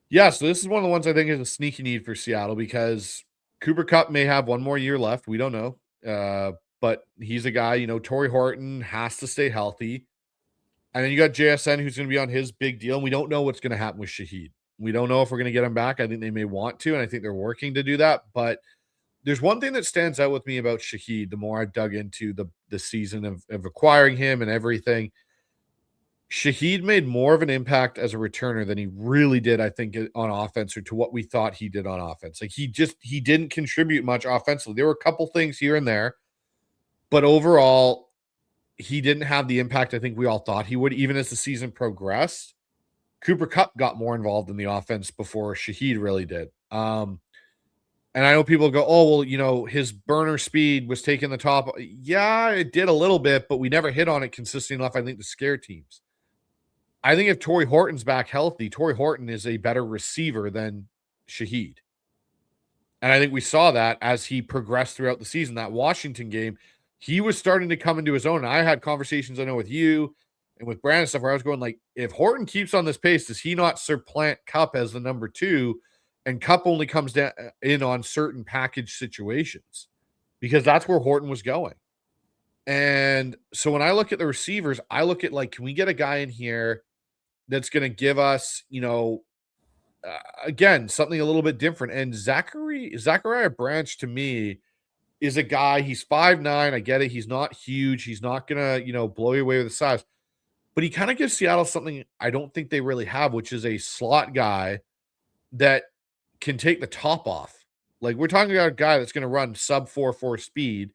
Yeah, so this is one of the ones I think is a sneaky need for Seattle, because Cooper Kupp may have 1 more year left. We don't know. But he's a guy, Torrey Horton has to stay healthy. And then you got JSN, who's going to be on his big deal. And we don't know what's going to happen with Shaheed. We don't know if we're going to get him back. I think they may want to, and I think they're working to do that. But there's one thing that stands out with me about Shaheed, the more I dug into the season of acquiring him and everything. Shaheed made more of an impact as a returner than he really did, I think, on offense, or to what we thought he did on offense. Like, he didn't contribute much offensively. There were a couple things here and there, but overall, he didn't have the impact I think we all thought he would, even as the season progressed. Cooper Kupp got more involved in the offense before Shaheed really did. And I know people go, oh, well, his burner speed was taking the top. Yeah, it did a little bit, but we never hit on it consistently enough, I think, to scare teams. I think if Torrey Horton's back healthy, Torrey Horton is a better receiver than Shaheed. And I think we saw that as he progressed throughout the season. That Washington game, he was starting to come into his own. And I had conversations, I know, with you and with Brandon stuff, where I was going like, if Horton keeps on this pace, does he not supplant Kupp as the number 2? And Kupp only comes down in on certain package situations, because that's where Horton was going. And so when I look at the receivers, I look at like, can we get a guy in here that's going to give us, again, something a little bit different. And Zachariah Branch to me is a guy, he's 5'9". I get it. He's not huge. He's not going to, blow you away with the size, but he kind of gives Seattle something I don't think they really have, which is a slot guy that can take the top off. Like, we're talking about a guy that's going to run sub 4.4 speed,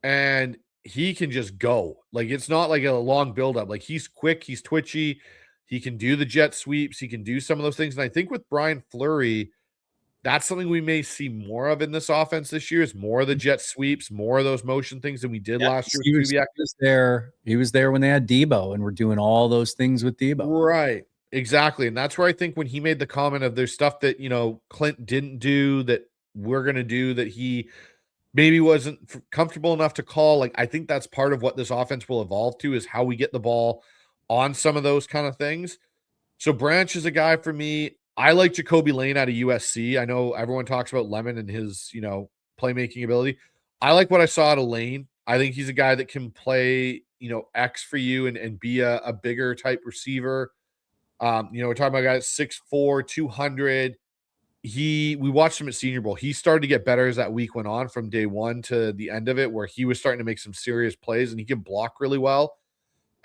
and he can just go. Like, it's not like a long buildup. Like, he's quick, he's twitchy, he can do the jet sweeps, he can do some of those things. And I think with Brian Fleury, that's something we may see more of in this offense this year, is more of the jet sweeps, more of those motion things than we did last year. He was there when they had Debo, and we're doing all those things with Debo. Right. Exactly. And that's where I think when he made the comment of there's stuff that, Clint didn't do that we're going to do that he maybe wasn't comfortable enough to call. Like, I think that's part of what this offense will evolve to, is how we get the ball on some of those kind of things. So Branch is a guy for me. I like Jacoby Lane out of USC. I know everyone talks about Lemon and his, playmaking ability. I like what I saw out of Lane. I think he's a guy that can play, X for you and be a bigger type receiver. We're talking about a guy that's 6'4", 200. We watched him at Senior Bowl. He started to get better as that week went on, from day one to the end of it, where he was starting to make some serious plays, and he can block really well.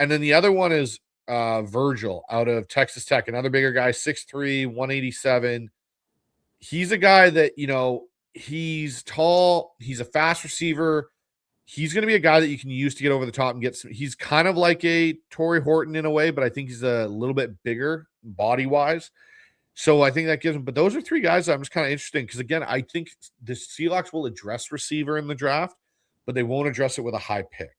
And then the other one is Virgil out of Texas Tech, another bigger guy, 6'3", 187. He's a guy that, he's tall. He's a fast receiver. He's going to be a guy that you can use to get over the top and get some. He's kind of like a Torrey Horton in a way, but I think he's a little bit bigger body-wise. So I think that gives him. But those are three guys that I'm just kind of interested in, because, again, I think the Seahawks will address receiver in the draft, but they won't address it with a high pick.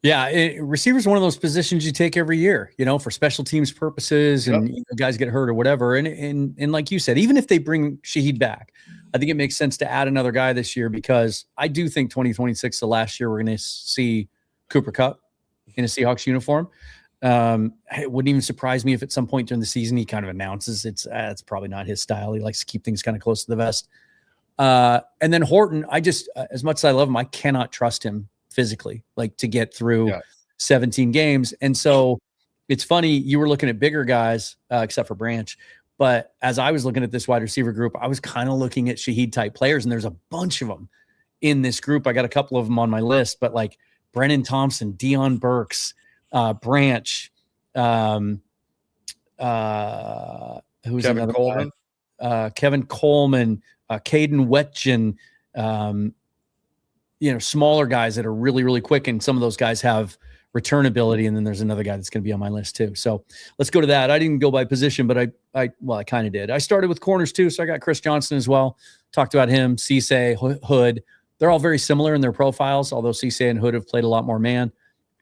Yeah, receiver's one of those positions you take every year, for special teams purposes, and guys get hurt or whatever. And like you said, even if they bring Shaheed back, I think it makes sense to add another guy this year, because I do think 2026 is the last year we're going to see Cooper Kupp in a Seahawks uniform. It wouldn't even surprise me if at some point during the season he kind of announces it's probably not his style. He likes to keep things kind of close to the vest. And then Horton, I just, as much as I love him, I cannot trust him physically, like, to get through 17 games. And so it's funny, you were looking at bigger guys, except for Branch. But as I was looking at this wide receiver group, I was kind of looking at Shaheed type players, and there's a bunch of them in this group. I got a couple of them on my list, but like Brennan Thompson, Deion Burks, Branch, who's Kevin another Coleman, Kevin Coleman, Caden Wetjen, smaller guys that are really, really quick. And some of those guys have return ability. And then there's another guy that's going to be on my list too. So let's go to that. I didn't go by position, but I kind of did. I started with corners too. So I got Chris Johnson as well. Talked about him, Cisse, Hood. They're all very similar in their profiles, although Cisse and Hood have played a lot more man,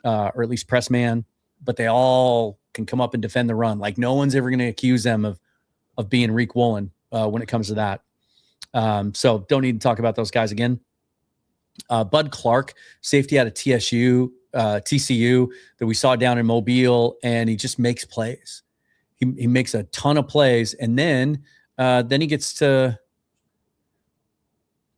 or at least press man, but they all can come up and defend the run. Like, no one's ever going to accuse them of being Reek Woolen when it comes to that. So don't need to talk about those guys again. Bud Clark, safety out of TCU, that we saw down in Mobile, and he just makes plays. He makes a ton of plays, and then he gets to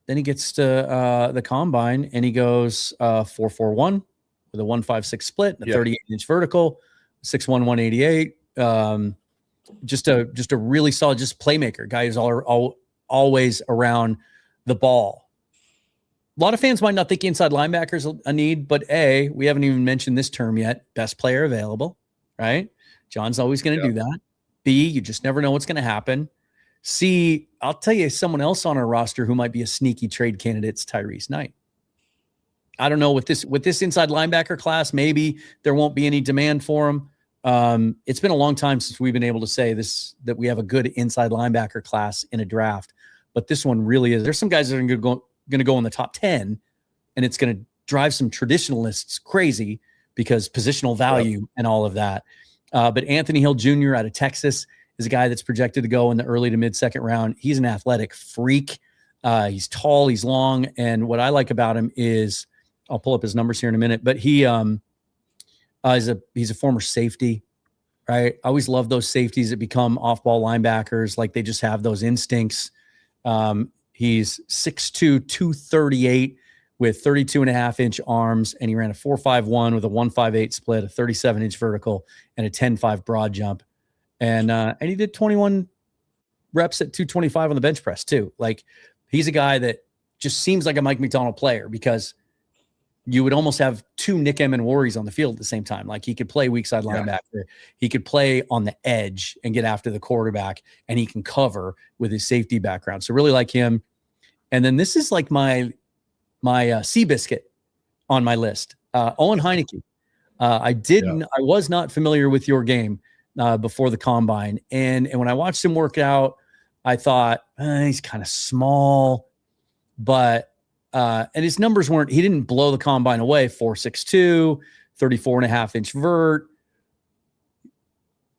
the combine, and he goes 4.41 with a 1.56 split, a 38-inch vertical, 6'1", 188. Just a really solid, just playmaker guy who's always around the ball. A lot of fans might not think inside linebacker is a need, but A, we haven't even mentioned this term yet. Best player available, right? John's always going to do that. B, you just never know what's going to happen. C, I'll tell you someone else on our roster who might be a sneaky trade candidate is Tyrese Knight. I don't know, with this inside linebacker class, maybe there won't be any demand for him. It's been a long time since we've been able to say that we have a good inside linebacker class in a draft, but this one really is. There's some guys that are going to go in the top 10, and it's going to drive some traditionalists crazy because positional value and all of that. But Anthony Hill Jr. out of Texas is a guy that's projected to go in the early to mid second round. He's an athletic freak. He's tall, he's long. And what I like about him is, I'll pull up his numbers here in a minute, but he's a former safety, right? I always love those safeties that become off-ball linebackers. Like, they just have those instincts. He's 6'2", 238, with 32.5-inch arms, and he ran a 4.51 with a 1.58 split, a 37-inch vertical, and a 10.5 broad jump. And he did 21 reps at 225 on the bench press too. Like, he's a guy that just seems like a Mike Macdonald player, because you would almost have two Nick Emmanwaries on the field at the same time. Like, he could play weak side linebacker. He could play on the edge and get after the quarterback, and he can cover with his safety background. So really like him. And then this is like my Seabiscuit on my list. Owen Heineke. I was not familiar with your game before the combine. And when I watched him work out, I thought, he's kind of small, but and his numbers he didn't blow the combine away. 4.62, 34.5-inch vert.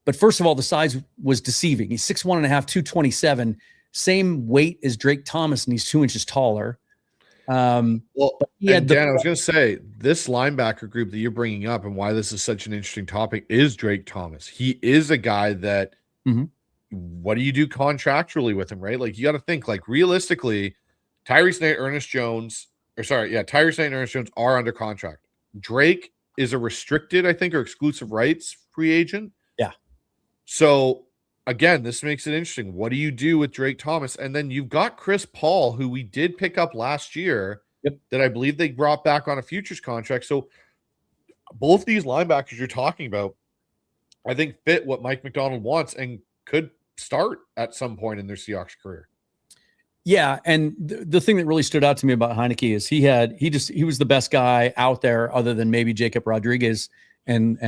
But first of all, the size was deceiving. He's 6'1.5", 227, same weight as Drake Thomas, and he's 2 inches taller. Dan, I was going to say, this linebacker group that you're bringing up and why this is such an interesting topic is Drake Thomas. He is a guy that, what do you do contractually with him, right? Like, you got to think, like, realistically, Tyrese Knight, Ernest Jones are under contract. Drake is a restricted, I think, or exclusive rights free agent. Yeah. So, again, this makes it interesting. What do you do with Drake Thomas? And then you've got Chris Paul, who we did pick up last year, that I believe they brought back on a futures contract. So both these linebackers you're talking about, I think, fit what Mike Macdonald wants and could start at some point in their Seahawks career. Yeah, and the thing that really stood out to me about Heineke is he was the best guy out there, other than maybe Jacob Rodriguez and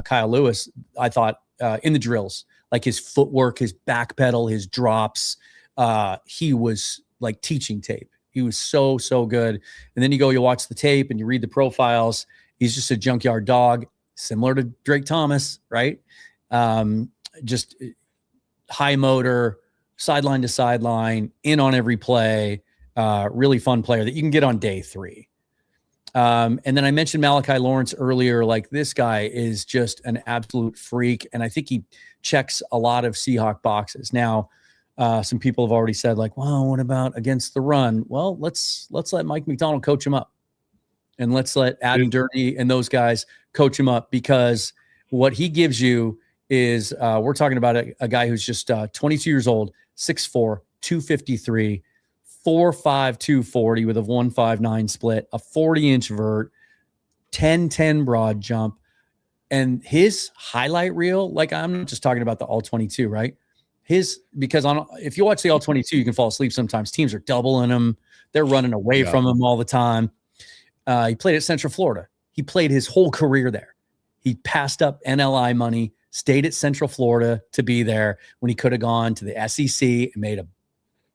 Kyle Lewis, I thought, in the drills. Like, his footwork, his back pedal, his drops, he was like teaching tape. He was so good. And then you watch the tape and you read the profiles. He's just a junkyard dog, similar to Drake Thomas, right? Just high motor, sideline to sideline, in on every play. Really fun player that you can get on day 3. And then I mentioned Malachi Lawrence earlier. Like, this guy is just an absolute freak, and I think he checks a lot of Seahawk boxes. Now, some people have already said, like, well, what about against the run? Well, let's let Mike Macdonald coach him up, and let's let Adam Dirty and those guys coach him up, because what he gives you is we're talking about a guy who's just 22 years old, 6'4", 253, 4.5, 240 with a 1.59 split, a 40-inch vert, 10-10 broad jump. And his highlight reel, like, I'm not just talking about the all-22, right? Because if you watch the all-22, you can fall asleep sometimes. Teams are doubling him. They're running away from him all the time. He played at Central Florida. He played his whole career there. He passed up NLI money, stayed at Central Florida to be there when he could have gone to the SEC and made a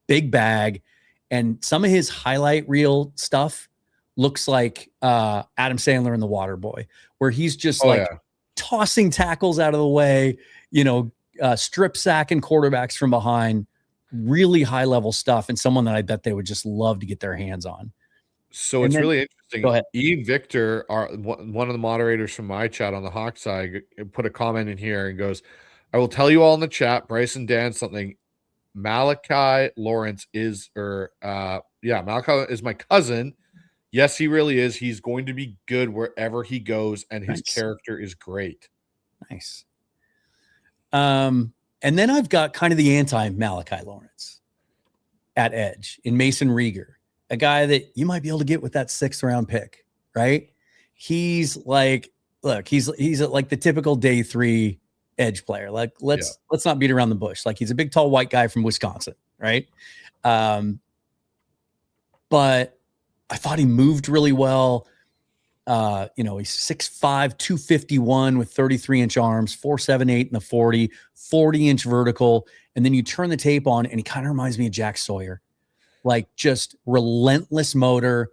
big bag. And some of his highlight reel stuff looks like Adam Sandler in The Waterboy, where he's just tossing tackles out of the way, strip sacking quarterbacks from behind, really high level stuff, and someone that I bet they would just love to get their hands on. So it's really interesting. Go ahead. Eve Victor, one of the moderators from my chat on the Hawk side, put a comment in here and goes, I will tell you all in the chat, Bryce and Dan, something. Malachi Lawrence Malachi is my cousin. Yes, he really is. He's going to be good wherever he goes, and his character is great. Nice. And then I've got kind of the anti-Malachi Lawrence at edge in Mason Rieger, a guy that you might be able to get with that 6th round pick, right? He's like, look, he's like the typical day 3 edge player. Like, let's not beat around the bush. Like, he's a big, tall, white guy from Wisconsin, right? But I thought he moved really well. He's 6'5", 251 with 33-inch arms, 4.78 in the 40, 40-inch vertical. And then you turn the tape on, and he kind of reminds me of Jack Sawyer. Like, just relentless motor,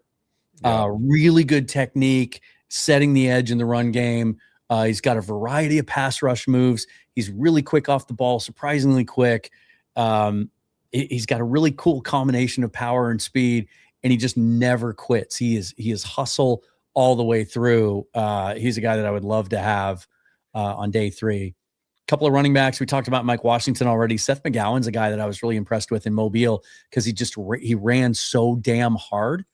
really good technique, setting the edge in the run game. He's got a variety of pass rush moves. He's really quick off the ball, surprisingly quick. He's got a really cool combination of power and speed, and he just never quits. He is hustle all the way through. He's a guy that I would love to have on day 3. A couple of running backs. We talked about Mike Washington already. Seth McGowan's a guy that I was really impressed with in Mobile, because he ran so damn hard.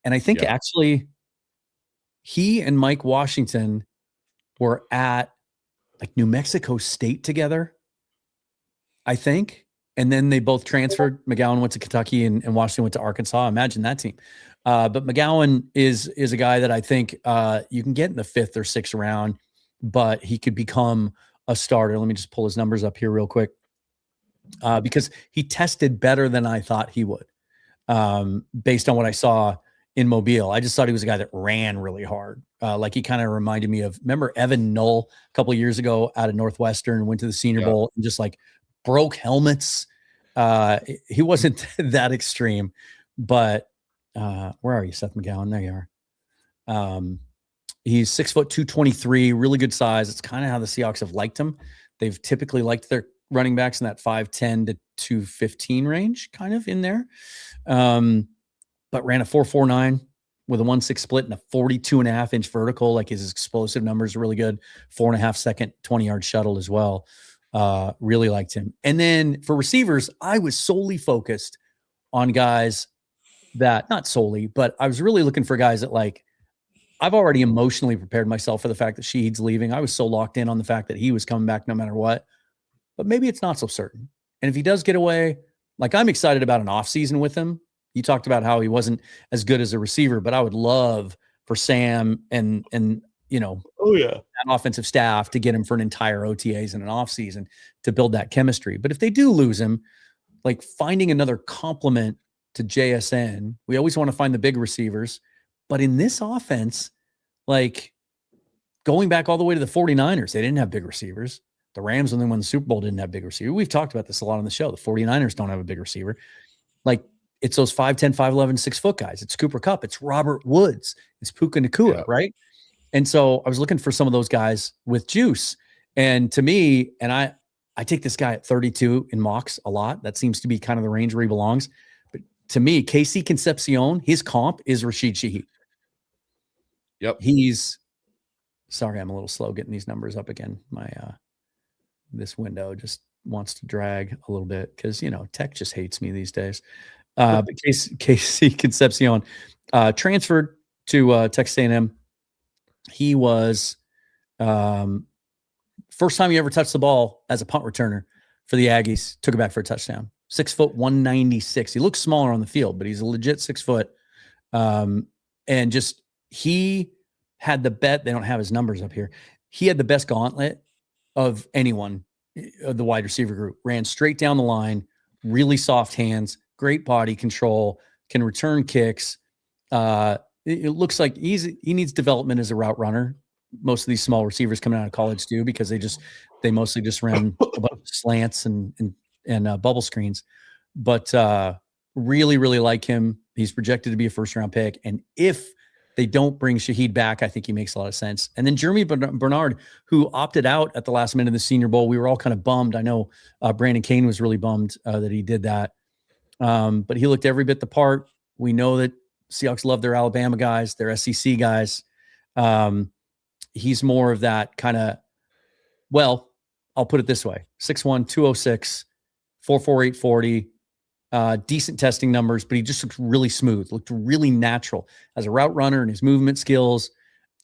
And I think actually he and Mike Washington were at like New Mexico State together, I think. And then they both transferred. McGowan went to Kentucky and Washington went to Arkansas. Imagine that team. But McGowan is a guy that I think you can get in the 5th or 6th round, but he could become a starter. Let me just pull his numbers up here real quick because he tested better than I thought he would based on what I saw in Mobile. I just thought he was a guy that ran really hard. Like he kind of reminded me of, remember Evan Null a couple of years ago out of Northwestern, went to the Senior Bowl and just like broke helmets. He wasn't that extreme, but where are you, Seth McGowan? There you are. He's 6', 223, really good size. It's kind of how the Seahawks have liked him. They've typically liked their running backs in that 5'10 to 215 range, kind of in there. But ran a 4.49 with a 1.6 split and a 42.5-inch vertical. Like his explosive numbers are really good. 4.5 second, 20-yard shuttle as well. Really liked him. And then for receivers, I was solely focused on guys that, not solely, but I was really looking for guys that like, I've already emotionally prepared myself for the fact that Shaheed's leaving. I was so locked in on the fact that he was coming back no matter what, but maybe it's not so certain. And if he does get away, like I'm excited about an offseason with him. You talked about how he wasn't as good as a receiver, but I would love for Sam and you know, that offensive staff to get him for an entire OTAs and an offseason to build that chemistry. But if they do lose him, like finding another complement to JSN, we always want to find the big receivers. But in this offense, like going back all the way to the 49ers, they didn't have big receivers. The Rams, when they won the Super Bowl, didn't have big receiver. We've talked about this a lot on the show. The 49ers don't have a big receiver. Like it's those 5'10", 5'11", 6-foot guys. It's Cooper Kupp. It's Robert Woods. It's Puka Nacua, right? And so I was looking for some of those guys with juice. And to me, and I take this guy at 32 in mocks a lot. That seems to be kind of the range where he belongs. But to me, KC Concepcion, his comp is Rashid Shaheed. Yep. He's sorry, I'm a little slow getting these numbers up again. My this window just wants to drag a little bit because, you know, tech just hates me these days. But KC Concepcion transferred to Texas A&M. He was first time he ever touched the ball as a punt returner for the Aggies, took it back for a touchdown. 6 foot, 196. He looks smaller on the field, but he's a legit 6 foot. And just he had the bet. They don't have his numbers up here. He had the best gauntlet of anyone of the wide receiver group. Ran straight down the line, really soft hands, great body control, can return kicks. It looks like he needs development as a route runner. Most of these small receivers coming out of college do because they mostly just ran a bunch of slants and bubble screens. But really, really like him. He's projected to be a first-round pick. And if they don't bring Shaheed back, I think he makes a lot of sense. And then Jeremy Bernard, who opted out at the last minute of the Senior Bowl, we were all kind of bummed. I know Brandon Kane was really bummed that he did that. But he looked every bit the part. We know that Seahawks love their Alabama guys, their SEC guys. He's more of that kind of, well, I'll put it this way, 6'1", 206, 4.48 40, decent testing numbers, but he just looked really smooth, looked really natural as a route runner and his movement skills.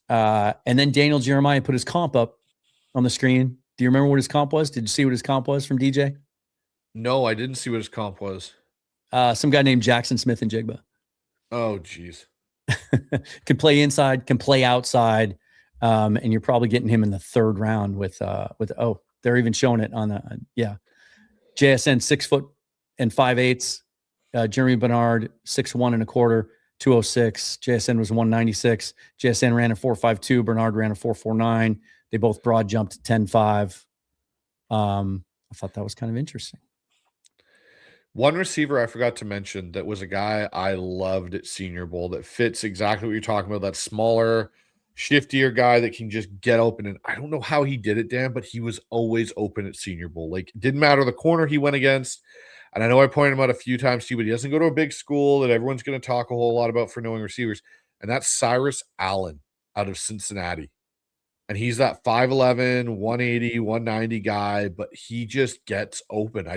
And then Daniel Jeremiah put his comp up on the screen. Do you remember what his comp was? Did you see what his comp was from DJ? No, I didn't see what his comp was. Some guy named Jackson Smith-Njigba. Oh, geez. Can play inside, can play outside. And you're probably getting him in the 3rd round with they're even showing it on JSN 6 foot and 5/8. Jeremy Bernard 6'1" and a quarter, 206. JSN was 196. JSN ran a 4.52. Bernard ran a 4.49. They both broad jumped 10.5. I thought that was kind of interesting. One receiver I forgot to mention that was a guy I loved at Senior Bowl that fits exactly what you're talking about, that smaller, shiftier guy that can just get open. And I don't know how he did it, Dan, but he was always open at Senior Bowl. Like, it didn't matter the corner he went against. And I know I pointed him out a few times too, but he doesn't go to a big school that everyone's going to talk a whole lot about for knowing receivers. And that's Cyrus Allen out of Cincinnati. And he's that 5'11", 180, 190 guy, but he just gets open.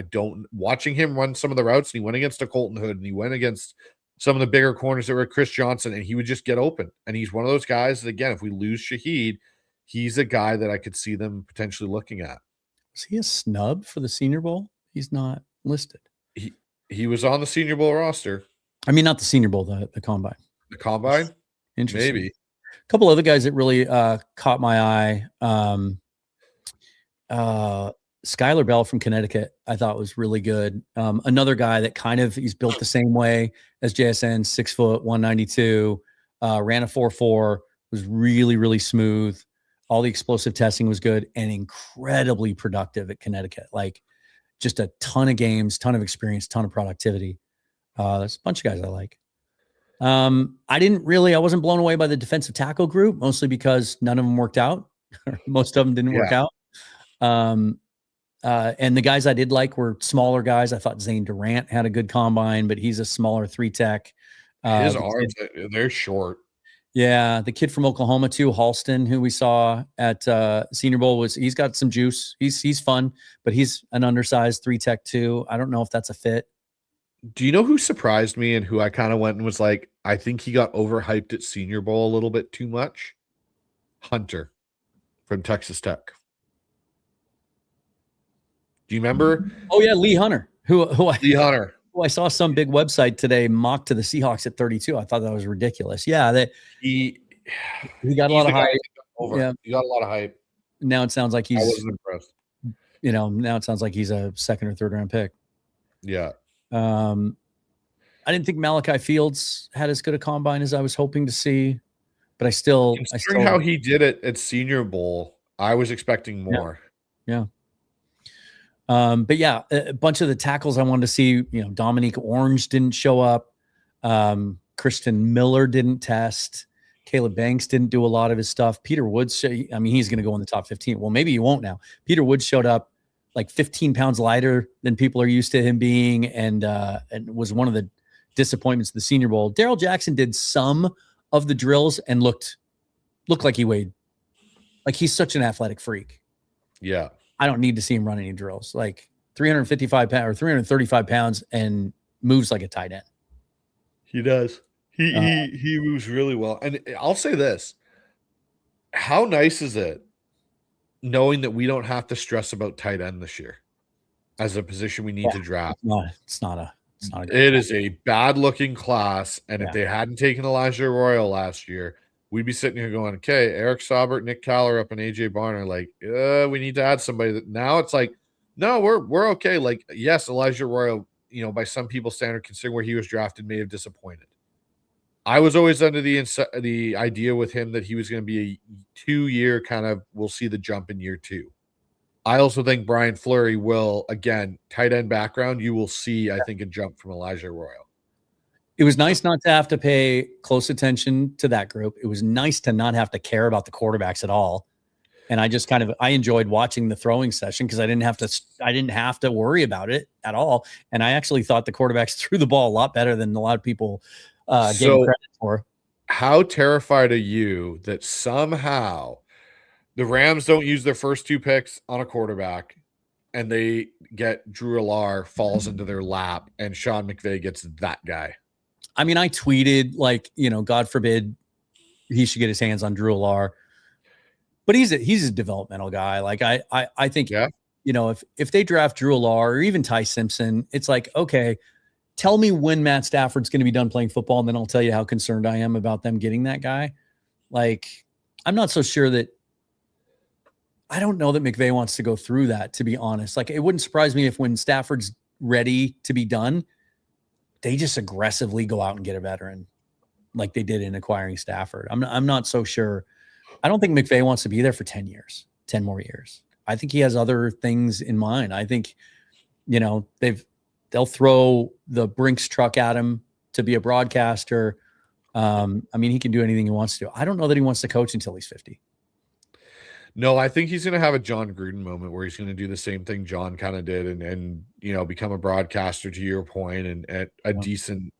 Watching him run some of the routes, and he went against a Colton Hood, and he went against some of the bigger corners that were Chris Johnson, and he would just get open. And he's one of those guys that, again, if we lose Shaheed, he's a guy that I could see them potentially looking at. Was he a snub for the Senior Bowl? He's not listed. He was on the Senior Bowl roster. I mean, not the Senior Bowl, the Combine. The Combine? Interesting. Maybe. A couple other guys that really caught my eye. Skylar Bell from Connecticut, I thought was really good. Another guy that he's built the same way as JSN, 6 foot, 192, ran a 4.4, was really, really smooth. All the explosive testing was good and incredibly productive at Connecticut. Like just a ton of games, ton of experience, ton of productivity. There's a bunch of guys I like. I wasn't blown away by the defensive tackle group, mostly because none of them worked out. Most of them didn't work out. And the guys I did like were smaller guys. I thought Zane Durant had a good combine, but he's a smaller 3-tech. His arms, they're short. Yeah. The kid from Oklahoma too, Halston, who we saw at Senior Bowl, he's got some juice. He's fun, but he's an undersized 3-tech too. I don't know if that's a fit. Do you know who surprised me and who I kind of went and was like, I think he got overhyped at Senior Bowl a little bit too much? Hunter from Texas Tech. Do you remember? Oh yeah, Lee Hunter. Lee Hunter. Who I saw some big website today mock to the Seahawks at 32. I thought that was ridiculous. Yeah, he got a lot of hype. Yeah, he got a lot of hype. Now it sounds like I wasn't impressed. Now it sounds like he's a 2nd or 3rd round pick. Yeah. I didn't think Malachi Fields had as good a combine as I was hoping to see, but I still how he did it at Senior Bowl, I was expecting more. Yeah. But yeah, a bunch of the tackles I wanted to see, Dominique Orange didn't show up. Kristen Miller didn't test. Caleb Banks didn't do a lot of his stuff. Peter Woods, he's going to go in the top 15. Well, maybe he won't now. Peter Woods showed up like 15 pounds lighter than people are used to him being, and was one of the disappointments of the Senior Bowl. Darrell Jackson did some of the drills and looked like he weighed. Like he's such an athletic freak. Yeah. I don't need to see him run any drills. Like 355 pounds or 335 pounds and moves like a tight end. He does. He moves really well. And I'll say this. How nice is it knowing that we don't have to stress about tight end this year as a position we need to draft? It is a bad looking class. And if they hadn't taken Elijah Royal last year, we'd be sitting here going, okay, Eric Saubert, Nick Callerup, and AJ Barn are like, we need to add somebody. That now it's like, no, we're okay. Like, yes, Elijah Royal, by some people's standard, considering where he was drafted, may have disappointed. I was always under the idea with him that he was going to be a 2-year kind of, we'll see the jump in year 2. I also think Brian Fleury will, again, tight end background, you will see, I think, a jump from Elijah Royal. It was nice not to have to pay close attention to that group. It was nice to not have to care about the quarterbacks at all. And I just I enjoyed watching the throwing session because I didn't have to worry about it at all. And I actually thought the quarterbacks threw the ball a lot better than a lot of people gave credit for. How terrified are you that somehow the Rams don't use their first 2 picks on a quarterback and they get Drew Allar falls into their lap and Sean McVay gets that guy? I mean, I tweeted God forbid he should get his hands on Drew Allar, but he's a developmental guy. Like I think, if they draft Drew Allar or even Ty Simpson, it's like, okay, tell me when Matt Stafford's going to be done playing football. And then I'll tell you how concerned I am about them getting that guy. Like, I'm not so sure I don't know that McVay wants to go through that, to be honest. Like, it wouldn't surprise me if when Stafford's ready to be done, they just aggressively go out and get a veteran like they did in acquiring Stafford. I'm not so sure. I don't think McVay wants to be there for 10 more years. I think he has other things in mind. I think, they'll throw the Brinks truck at him to be a broadcaster. He can do anything he wants to. I don't know that he wants to coach until he's 50. No, I think he's going to have a John Gruden moment where he's going to do the same thing John kind of did and become a broadcaster, to your point, and at a decent,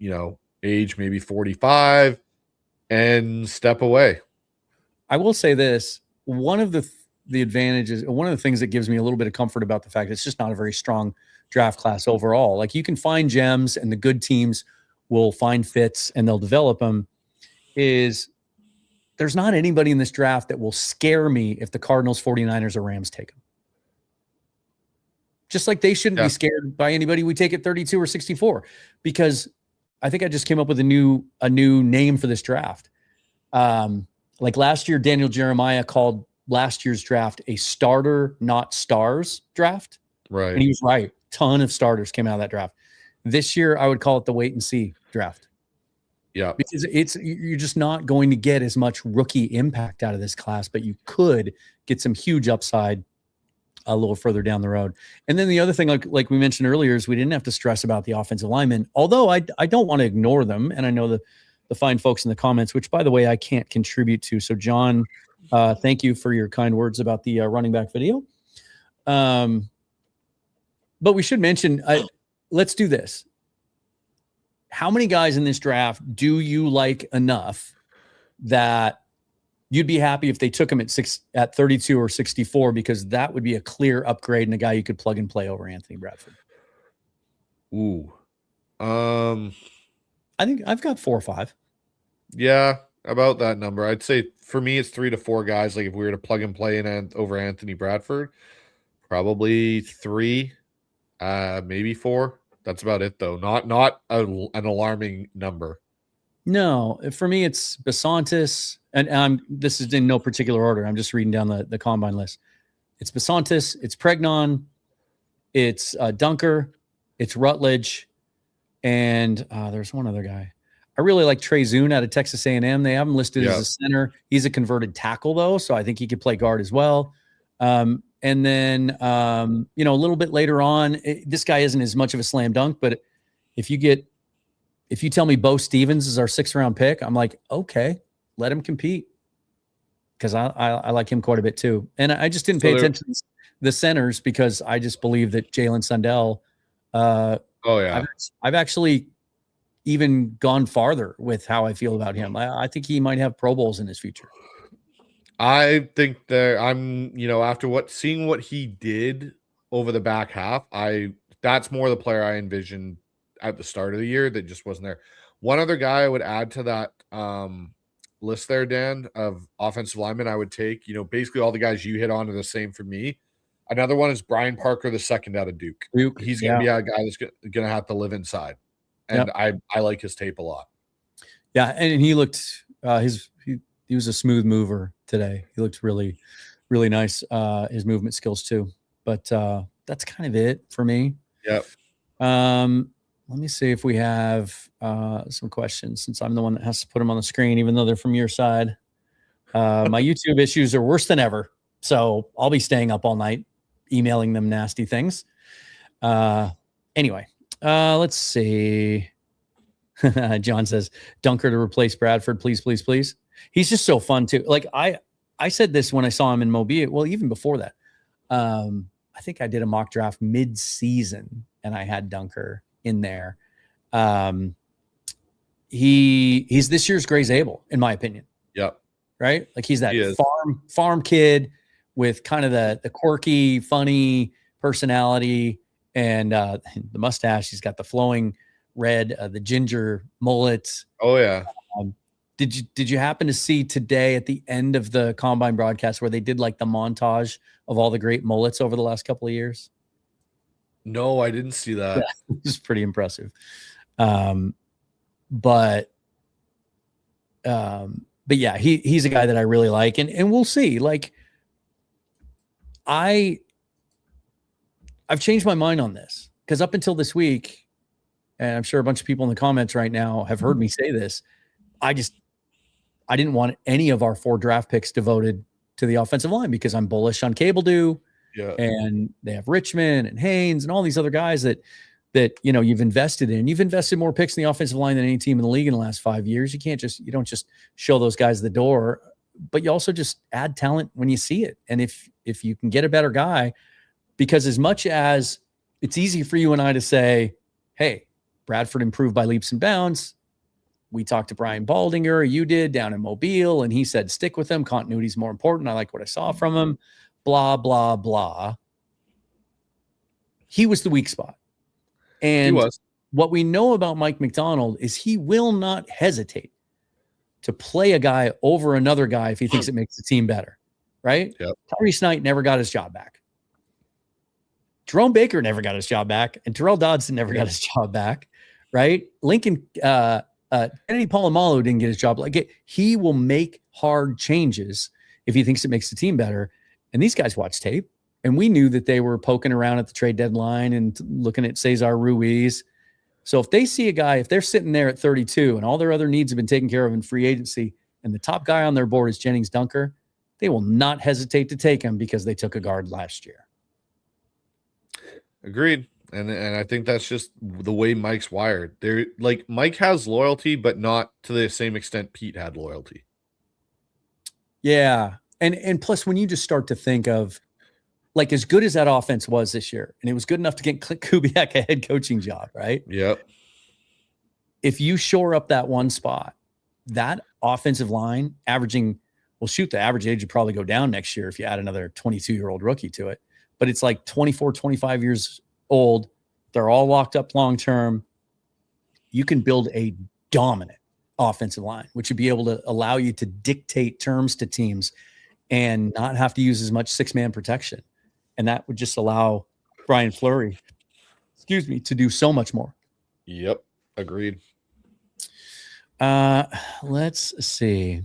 age, maybe 45, and step away. I will say this. One of the advantages, one of the things that gives me a little bit of comfort about the fact it's just not a very strong draft class overall. Like, you can find gems and the good teams will find fits and they'll develop them, is there's not anybody in this draft that will scare me if the Cardinals, 49ers, or Rams take them. Just like they shouldn't be scared by anybody we take at 32 or 64, because I think I just came up with a new name for this draft. Like last year, Daniel Jeremiah called last year's draft a starter, not stars draft. Right. And he was right. Ton of starters came out of that draft. This year, I would call it the wait and see draft. Yeah. Because you're just not going to get as much rookie impact out of this class, but you could get some huge upside a little further down the road. And then the other thing, like we mentioned earlier, is we didn't have to stress about the offensive linemen, although I don't want to ignore them. And I know the fine folks in the comments, which, by the way, I can't contribute to. So, John, thank you for your kind words about the running back video. But we should mention, let's do this. How many guys in this draft do you like enough that you'd be happy if they took him at 32 or 64, because that would be a clear upgrade and a guy you could plug and play over Anthony Bradford? Ooh. I think I've got 4 or 5. Yeah, about that number. I'd say for me, it's 3 to 4 guys. Like if we were to plug and play in over Anthony Bradford, probably 3, maybe 4. That's about it, though. Not an alarming number. No, for me, it's Besantis, and this is in no particular order. I'm just reading down the combine list. It's Besantis, it's Pregnon, it's Dunker, it's Rutledge, and there's one other guy. I really like Trey Zune out of Texas A&M. They have him listed as a center. He's a converted tackle, though, so I think he could play guard as well. And then, a little bit later on, this guy isn't as much of a slam dunk, but if you tell me Bo Stevens is our 6th-round pick, I'm like, okay, let him compete, because I like him quite a bit too. And I just didn't pay attention to the centers because I just believe that Jalen Sundell. I've actually even gone farther with how I feel about him. I think he might have Pro Bowls in his future. I think that after seeing what he did over the back half, that's more the player I envisioned at the start of the year that just wasn't there. One other guy I would add to that list there, Dan, of offensive linemen I would take, basically all the guys you hit on are the same for me. Another one is Brian Parker, the second out of Duke. He's going to be a guy that's going to have to live inside. And I like his tape a lot. Yeah, and he looked he was a smooth mover today. He looked really, really nice. His movement skills too. But that's kind of it for me. Yep. Let me see if we have some questions, since I'm the one that has to put them on the screen, even though they're from your side. My YouTube issues are worse than ever, so I'll be staying up all night emailing them nasty things. Anyway, let's see. John says, Dunker to replace Bradford, please, please, please. He's just so fun too. Like I said this when I saw him in Mobile. Well, even before that, I think I did a mock draft mid-season and I had Dunker in there. He's this year's Gray Zabel, in my opinion. Yep. Right? Like he's that farm kid with kind of the quirky, funny personality and the mustache. He's got the flowing red, the ginger mullet. Oh yeah. Did you happen to see today at the end of the combine broadcast where they did like the montage of all the great mullets over the last couple of years? No, I didn't see that. Yeah, it was pretty impressive. But yeah, he's a guy that I really like, and we'll see. Like I've changed my mind on this, because up until this week, and I'm sure a bunch of people in the comments right now have heard me say this, I didn't want any of our 4 draft picks devoted to the offensive line because I'm bullish on Cable Dew. Yeah. And they have Richmond and Haynes and all these other guys that you've invested in. You've invested more picks in the offensive line than any team in the league in the last 5 years. You don't just show those guys the door, but you also just add talent when you see it. And if you can get a better guy, because as much as it's easy for you and I to say, hey, Bradford improved by leaps and bounds. We talked to Brian Baldinger, you did, down in Mobile, and he said, stick with him. Continuity is more important. I like what I saw from him. Blah, blah, blah. He was the weak spot. And he was. what we know about Mike Macdonald is he will not hesitate to play a guy over another guy if he thinks it makes the team better, right? Yep. Tyrese Knight never got his job back. Jerome Baker never got his job back, and Terrell Dodson never got his job back, right? Lincoln Kennedy Polamalu didn't get his job. Like he will make hard changes if he thinks it makes the team better. And these guys watch tape, and we knew that they were poking around at the trade deadline and looking at Cesar Ruiz. So if they see a guy, if they're sitting there at 32 and all their other needs have been taken care of in free agency, and the top guy on their board is Jennings Dunker, they will not hesitate to take him because they took a guard last year. Agreed. And I think that's just the way Mike's wired. There, like Mike has loyalty, but not to the same extent Pete had loyalty. Yeah. And plus when you just start to think of like as good as that offense was this year, and it was good enough to get Kubiak a head coaching job, right? Yep. If you shore up that one spot, that offensive line averaging, well, shoot, the average age would probably go down next year if you add another 22-year-old rookie to it. But it's like 24, 25 years old. They're all locked up long-term. You can build a dominant offensive line, which would be able to allow you to dictate terms to teams and not have to use as much six-man protection. And that would just allow Brian Fleury, to do so much more. Yep. Agreed. Let's see.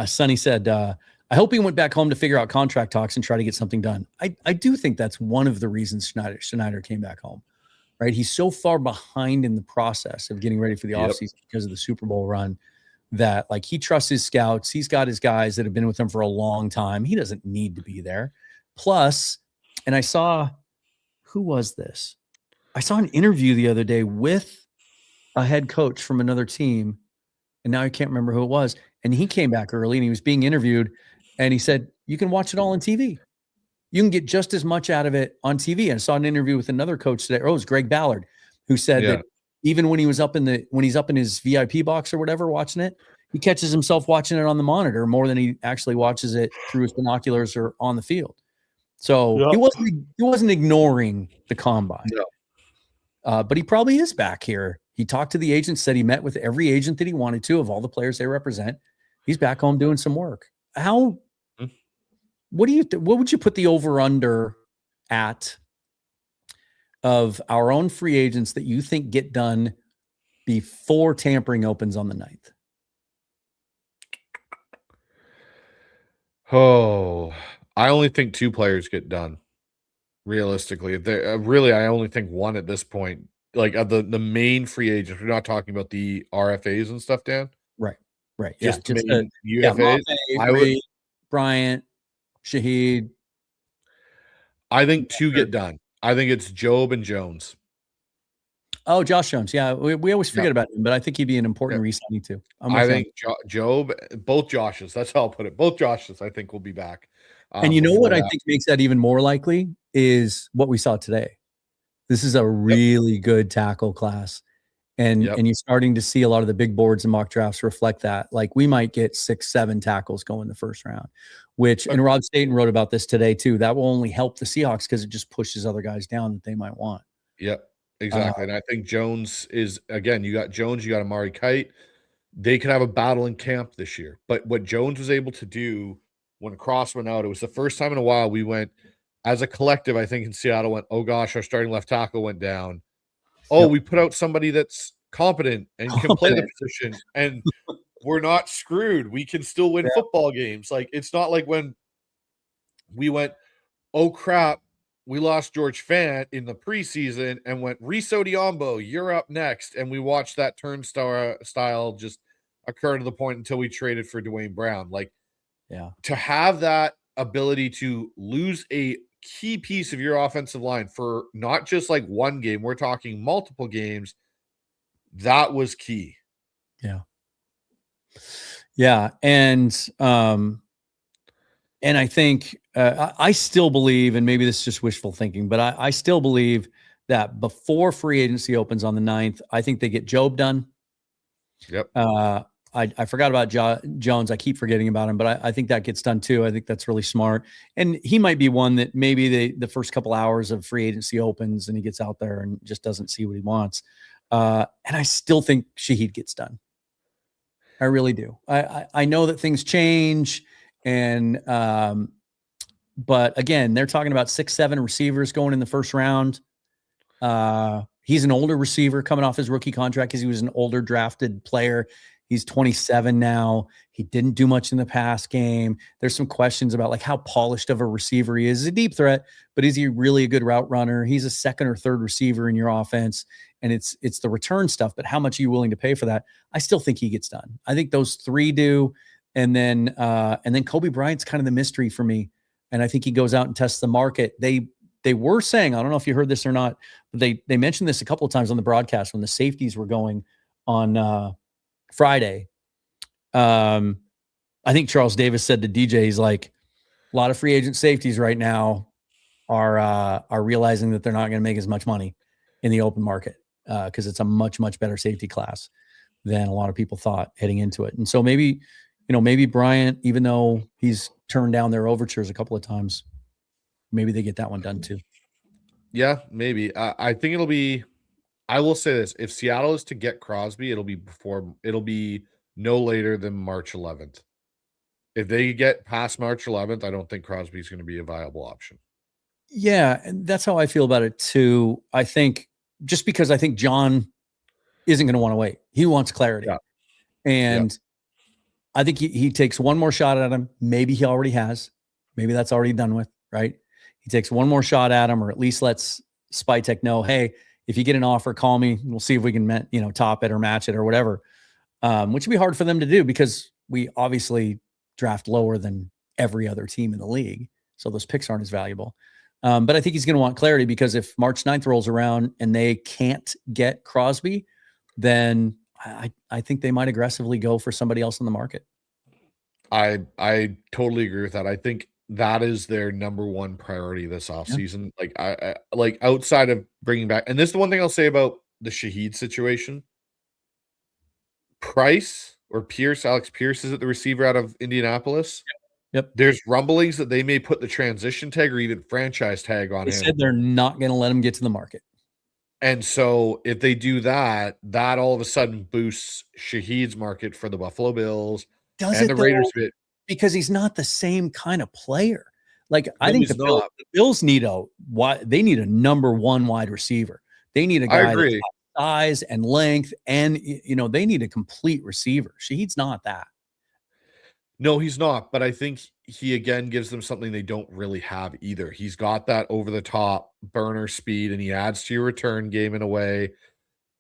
Sonny said, I hope he went back home to figure out contract talks and try to get something done. I do think that's one of the reasons Schneider came back home, right? He's so far behind in the process of getting ready for the offseason because of the Super Bowl run that like he trusts his scouts. He's got his guys that have been with him for a long time. He doesn't need to be there. Plus, and I saw, who was this? I saw an interview the other day with a head coach from another team, and now I can't remember who it was. And he came back early and he was being interviewed. And he said, you can watch it all on TV. You can get just as much out of it on TV. And I saw an interview with another coach today. Oh, it was Greg Ballard, who said that even when he's up in his VIP box or whatever, watching it, he catches himself watching it on the monitor more than he actually watches it through his binoculars or on the field. So he wasn't ignoring the combine, but he probably is back here. He talked to the agents, said he met with every agent that he wanted to of all the players they represent. He's back home doing some work. What would you put the over under at of our own free agents that you think get done before tampering opens on the 9th? Oh, I only think 2 players get done. Realistically, I only think one at this point. Like the main free agents, we're not talking about the RFAs and stuff, Dan. Right. Just main UFAs. Ray, Bryant, Shaheed. I think 2 get done. I think it's Job and Jones. Oh, Josh Jones. Yeah, we always forget about him, but I think he'd be an important re-signing too. I think Job, both Joshes. That's how I'll put it. Both Joshes, I think, will be back. And you know what I think makes that even more likely is what we saw today. This is a really good tackle class. And you're starting to see a lot of the big boards and mock drafts reflect that. Like we might get 6-7 tackles going the first round, and Rob Staten wrote about this today too. That will only help the Seahawks because it just pushes other guys down that they might want. Yep, exactly. And I think Jones is, again, you got Jones, you got Amari Kite. They could have a battle in camp this year. But what Jones was able to do when Cross went out, it was the first time in a while we went, as a collective, I think in Seattle went, oh gosh, our starting left tackle went down. Oh, we put out somebody that's competent and can play the position, and we're not screwed. We can still win football games. Like it's not like when we went, oh crap, we lost George Fant in the preseason and went, Riso Diombo, you're up next. And we watched that turnstile just occur to the point until we traded for Dwayne Brown. Like, to have that ability to lose a key piece of your offensive line for not just like one game, we're talking multiple games, that was key. And I think I still believe, and maybe this is just wishful thinking, but I still believe that before free agency opens on the 9th, I think they get Job done. I forgot about Jones. I keep forgetting about him, but I think that gets done too. I think that's really smart. And he might be one that maybe the first couple hours of free agency opens and he gets out there and just doesn't see what he wants. And I still think Shaheed gets done. I really do. I know that things change and, but again, they're talking about 6-7 receivers going in the first round. He's an older receiver coming off his rookie contract because he was an older drafted player. He's 27 now. He didn't do much in the pass game. There's some questions about like how polished of a receiver he is. He's a deep threat, but is he really a good route runner? He's a second or third receiver in your offense. And it's the return stuff, but how much are you willing to pay for that? I still think he gets done. I think those three do. And then Kobe Bryant's kind of the mystery for me. And I think he goes out and tests the market. They were saying, I don't know if you heard this or not, but they mentioned this a couple of times on the broadcast when the safeties were going on Friday. I think Charles Davis said to DJ, he's like, a lot of free agent safeties right now are realizing that they're not going to make as much money in the open market because it's a much, much better safety class than a lot of people thought heading into it. And so maybe Bryant, even though he's turned down their overtures a couple of times, maybe they get that one done too. Yeah, maybe. I think it'll be, I will say this, if Seattle is to get Crosby, it'll be no later than March 11th. If they get past March 11th, I don't think Crosby is going to be a viable option. Yeah, and that's how I feel about it too. I think just because I think John isn't going to want to wait. He wants clarity. Yeah. And I think he takes one more shot at him. Maybe he already has. Maybe that's already done with, right? He takes one more shot at him, or at least lets Spytek know, hey, if you get an offer, call me. We'll see if we can, top it or match it or whatever, which would be hard for them to do because we obviously draft lower than every other team in the league. So those picks aren't as valuable. But I think he's going to want clarity because if March 9th rolls around and they can't get Crosby, then I think they might aggressively go for somebody else in the market. I totally agree with that. I think that is their number one priority this offseason. Yeah. I like outside of bringing back, and this is the one thing I'll say about the Shaheed situation. Price or Pierce, Alex Pierce is it the receiver out of Indianapolis? Yep. There's rumblings that they may put the transition tag or even franchise tag on him. They said they're not going to let him get to the market. And so if they do that, that all of a sudden boosts Shaheed's market for the Buffalo Bills and the Raiders bit. Because he's not the same kind of player. Like I think the Bills need they need a number one wide receiver. They need a guy that's got size and length, and they need a complete receiver. Shaheed's not that. No, he's not. But I think he again gives them something they don't really have either. He's got that over the top burner speed, and he adds to your return game in a way.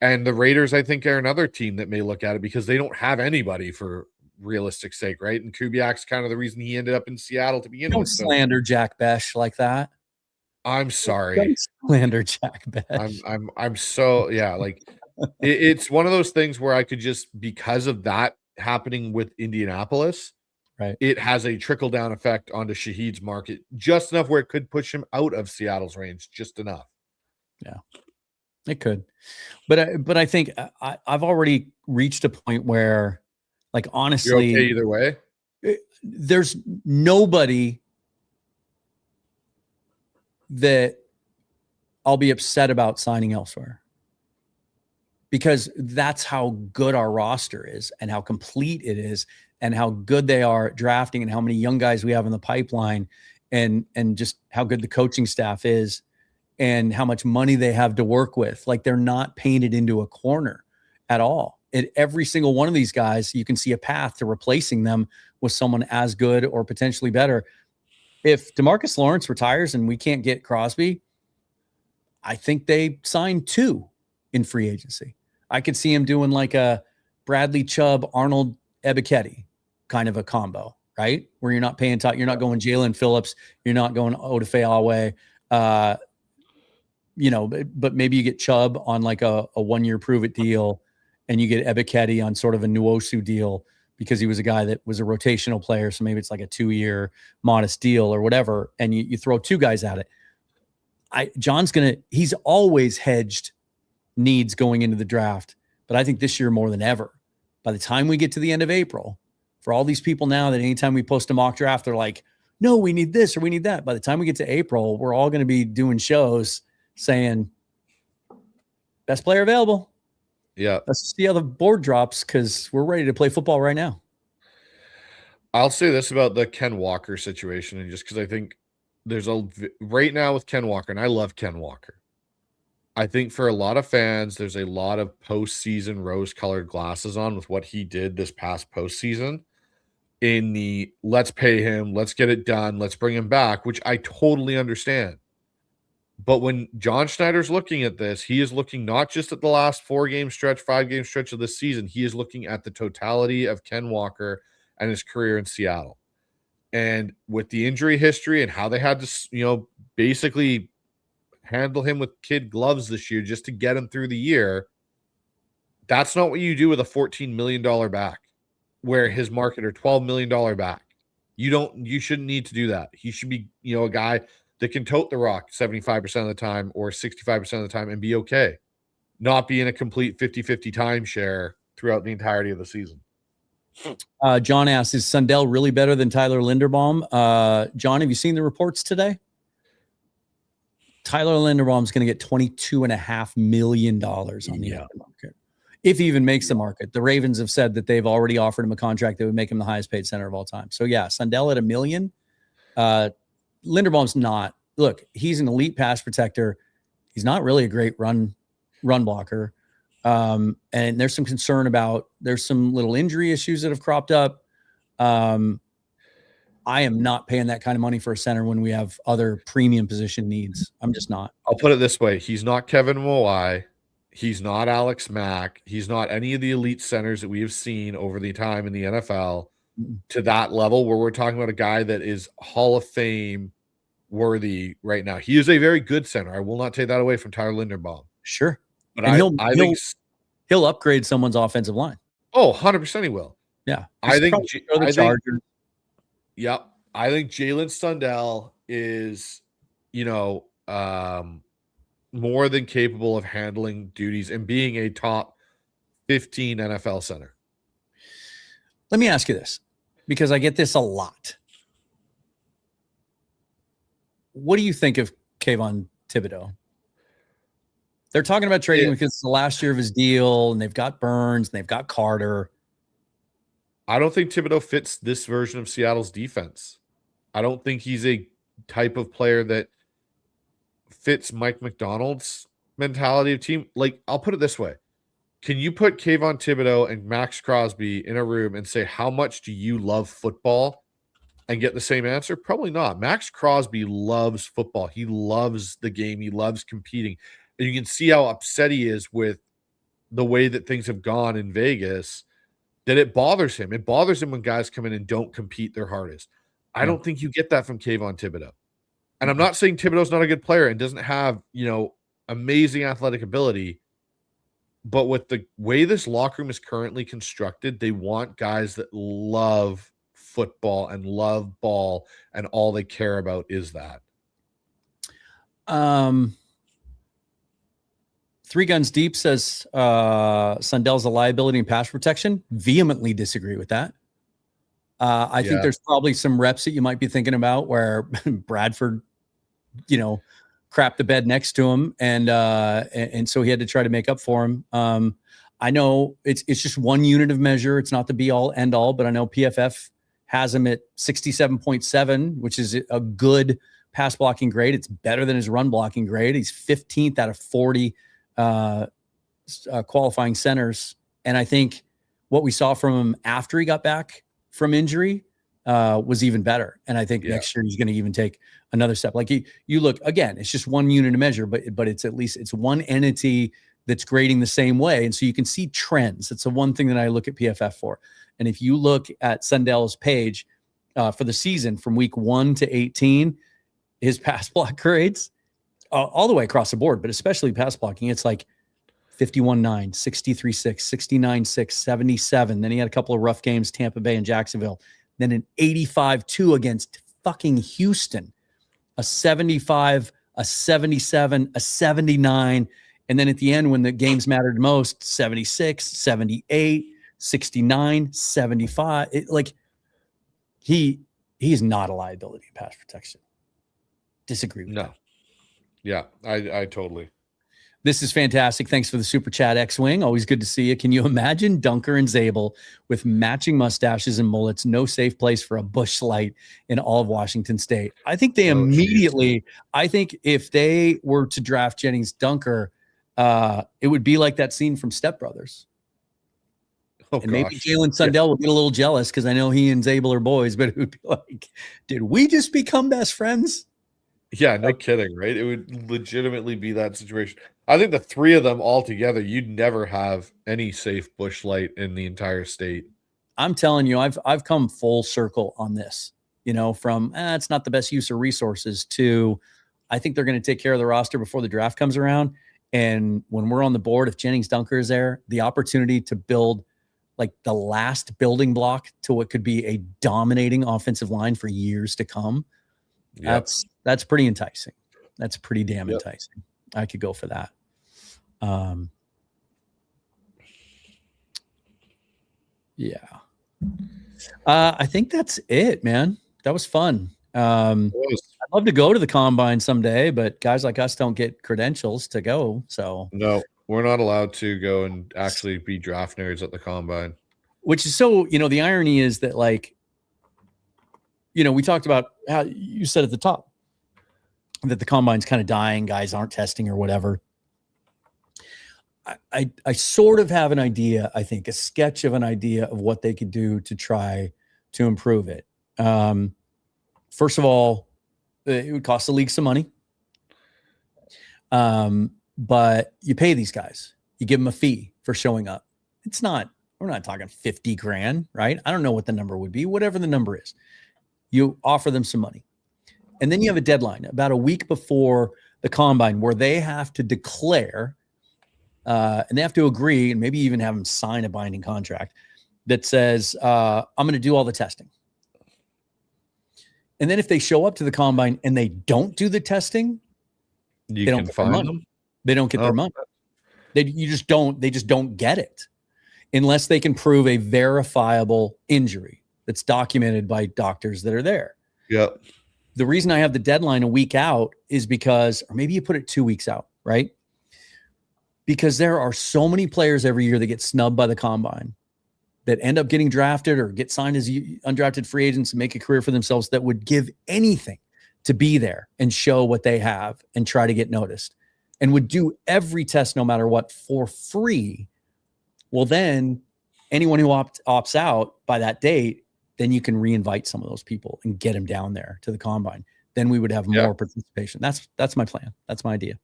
And the Raiders, I think, are another team that may look at it because they don't have anybody for realistic sake, right? And Kubiak's kind of the reason he ended up in Seattle to begin with. Don't slander Jack Besh like that. I'm sorry. Don't slander Jack Besh. I'm so like it's one of those things where I could just, because of that happening with Indianapolis, right? It has a trickle down effect onto Shaheed's market just enough where it could push him out of Seattle's range just enough. Yeah, it could, but I think I've already reached a point where, like, honestly, you're okay either way. There's nobody that I'll be upset about signing elsewhere because that's how good our roster is and how complete it is and how good they are at drafting and how many young guys we have in the pipeline and just how good the coaching staff is and how much money they have to work with. Like, they're not painted into a corner at all. At every single one of these guys, you can see a path to replacing them with someone as good or potentially better. If DeMarcus Lawrence retires and we can't get Crosby, I think they sign 2 in free agency. I could see him doing like a Bradley Chubb, Arnold Ebiketie kind of a combo, right? Where you're not paying you're not going Jalen Phillips, you're not going Odafe Awe, but maybe you get Chubb on like a 1-year prove it deal, and you get Ebiketie on sort of a Nwosu deal because he was a guy that was a rotational player. So maybe it's like a 2-year modest deal or whatever. And you throw 2 guys at it. He's always hedged needs going into the draft, but I think this year more than ever, by the time we get to the end of April, for all these people now that anytime we post a mock draft, they're like, no, we need this or we need that. By the time we get to April, we're all going to be doing shows saying best player available. Yeah. Let's see how the board drops because we're ready to play football right now. I'll say this about the Ken Walker situation, and just because I think there's right now with Ken Walker, and I love Ken Walker. I think for a lot of fans, there's a lot of postseason rose-colored glasses on with what he did this past postseason in the let's pay him, let's get it done, let's bring him back, which I totally understand. But when John Schneider's looking at this, he is looking not just at the last 4-game stretch, 5-game stretch of this season. He is looking at the totality of Ken Walker and his career in Seattle. And with the injury history and how they had to, basically handle him with kid gloves this year just to get him through the year, that's not what you do with a $14 million back, where his market or $12 million back. You shouldn't need to do that. He should be, a guy that can tote the rock 75% of the time or 65% of the time and be okay. Not be in a complete 50-50 timeshare throughout the entirety of the season. John asks, is Sundell really better than Tyler Linderbaum? John, have you seen the reports today? Tyler Linderbaum's going to get $22.5 million on the open market. If he even makes the market. The Ravens have said that they've already offered him a contract that would make him the highest paid center of all time. So yeah, Sundell at $1 million. Linderbaum's not. Look, he's an elite pass protector. He's not really a great run blocker. And there's some concern there's some little injury issues that have cropped up. I am not paying that kind of money for a center when we have other premium position needs. I'm just not. I'll put it this way. He's not Kevin Moai. He's not Alex Mack. He's not any of the elite centers that we have seen over the time in the NFL to that level where we're talking about a guy that is Hall of Fame worthy right now. He is a very good center. I will not take that away from Tyler Linderbaum. Sure. But I think he'll upgrade someone's offensive line. Oh, 100% he will. Yeah. I think Chargers. Yep. I think Jalen Sundell is, more than capable of handling duties and being a top 15 NFL center. Let me ask you this, because I get this a lot. What do you think of Kayvon Thibodeau? They're talking about trading because it's the last year of his deal, and they've got Burns, and they've got Carter. I don't think Thibodeau fits this version of Seattle's defense. I don't think he's a type of player that fits Mike McDonald's mentality of team. Like, I'll put it this way. Can you put Kayvon Thibodeau and Max Crosby in a room and say, how much do you love football, and get the same answer? Probably not. Max Crosby loves football. He loves the game. He loves competing. And you can see how upset he is with the way that things have gone in Vegas, that it bothers him. It bothers him when guys come in and don't compete their hardest. I don't think you get that from Kayvon Thibodeau. And I'm not saying Thibodeau's not a good player and doesn't have, amazing athletic ability. But with the way this locker room is currently constructed, they want guys that love football and love ball, and all they care about is that. Three Guns Deep says Sundell's a liability in pass protection. Vehemently disagree with that. I think there's probably some reps that you might be thinking about where Bradford, crapped the bed next to him, and so he had to try to make up for him. I know it's just one unit of measure. It's not the be all end all, but I know PFF has him at 67.7, which is a good pass blocking grade. It's better than his run blocking grade. He's 15th out of 40 qualifying centers. And I think what we saw from him after he got back from injury was even better. And I think next year he's going to even take another step. Like you look again, it's just one unit of measure, but it's at least it's one entity that's grading the same way. And so you can see trends. It's the one thing that I look at PFF for. And if you look at Sundell's page for the season from week 1 to 18, his pass block grades all the way across the board, but especially pass blocking, it's like 51.9, 63.6, 69.6, 77. Then he had a couple of rough games, Tampa Bay and Jacksonville. Then an 85.2 against fucking Houston, a 75, a 77, a 79. And then at the end, when the games mattered most, 76, 78, 69, 75. He's not a liability in pass protection. Disagree with that. Yeah, I totally. This is fantastic. Thanks for the super chat, X-Wing. Always good to see you. Can you imagine Dunker and Zabel with matching mustaches and mullets? No safe place for a Busch Light in all of Washington State. I think they immediately, I think if they were to draft Jennings Dunker, it would be like that scene from Step Brothers. And maybe Jalen Sundell will get a little jealous because I know he and Zabel are boys, but it would be like, did we just become best friends? Yeah, no kidding, right? It would legitimately be that situation. I think the three of them all together, you'd never have any safe Busch Light in the entire state. I'm telling you, I've come full circle on this, from it's not the best use of resources to I think they're going to take care of the roster before the draft comes around. And when we're on the board, if Jennings Dunker is there, the opportunity to build like the last building block to what could be a dominating offensive line for years to come. Yep. That's pretty enticing. That's pretty damn enticing. I could go for that. I think that's it, man. That was fun. I'd love to go to the combine someday, but guys like us don't get credentials to go. So no, we're not allowed to go and actually be draft nerds at the combine. Which is so, the irony is that we talked about how you said at the top that the combine's kind of dying, guys aren't testing or whatever. I sort of have an idea, I think, a sketch of an idea of what they could do to try to improve it. First of all, it would cost the league some money. But you pay these guys. You give them a fee for showing up. We're not talking 50 grand, right? I don't know what the number would be, whatever the number is. You offer them some money. And then you have a deadline about a week before the combine where they have to declare and they have to agree and maybe even have them sign a binding contract that says, I'm going to do all the testing. And then if they show up to the combine and they don't do the testing, they can fine them. They don't get their money. They just don't get it unless they can prove a verifiable injury that's documented by doctors that are there. Yep. The reason I have the deadline a week out is because, or maybe you put it 2 weeks out, right? Because there are so many players every year that get snubbed by the combine that end up getting drafted or get signed as undrafted free agents and make a career for themselves that would give anything to be there and show what they have and try to get noticed and would do every test no matter what for free. Well, then anyone who opts out by that date, then you can reinvite some of those people and get them down there to the combine. Then we would have more participation. That's my plan. That's my idea.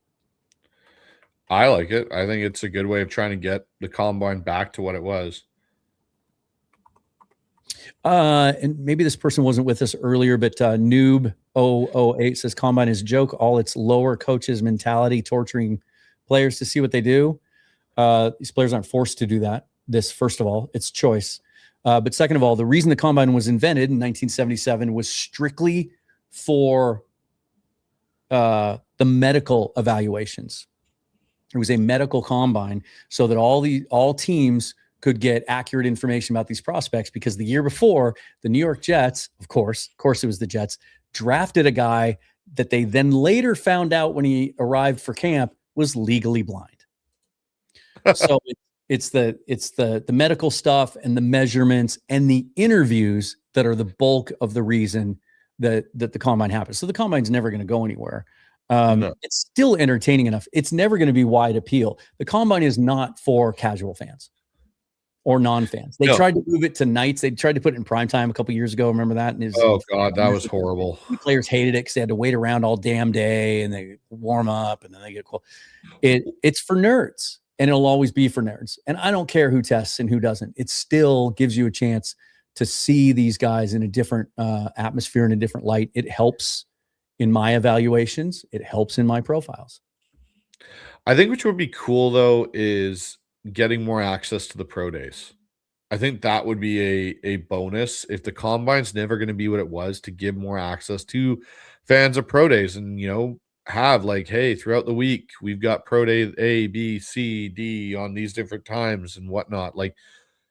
I like it. I think it's a good way of trying to get the combine back to what it was. And maybe this person wasn't with us earlier, but Noob 008 says combine is a joke. All its lower coaches mentality, torturing players to see what they do. These players aren't forced to do that. This, first of all, it's choice. But second of all, the reason the combine was invented in 1977 was strictly for the medical evaluations. It was a medical combine so that all teams could get accurate information about these prospects, because the year before, the New York Jets, of course it was the Jets, drafted a guy that they then later found out when he arrived for camp was legally blind. So it's the medical stuff and the measurements and the interviews that are the bulk of the reason that the combine happens. So the combine's never going to go anywhere. No. It's still entertaining enough. It's never going to be wide appeal. The combine is not for casual fans or non-fans. They tried to move it to nights. They tried to put it in primetime a couple of years ago. Remember that? And God, that was horrible. Players hated it because they had to wait around all damn day and they warm up and then they get cool. It's for nerds. And it'll always be for nerds. And I don't care who tests and who doesn't. It still gives you a chance to see these guys in a different atmosphere, in a different light. It helps in my evaluations. It helps in my profiles. I think which would be cool, though, is getting more access to the pro days. I think that would be a bonus if the combine's never going to be what it was, to give more access to fans of pro days and, have hey, throughout the week, we've got pro day A, B, C, D on these different times and whatnot.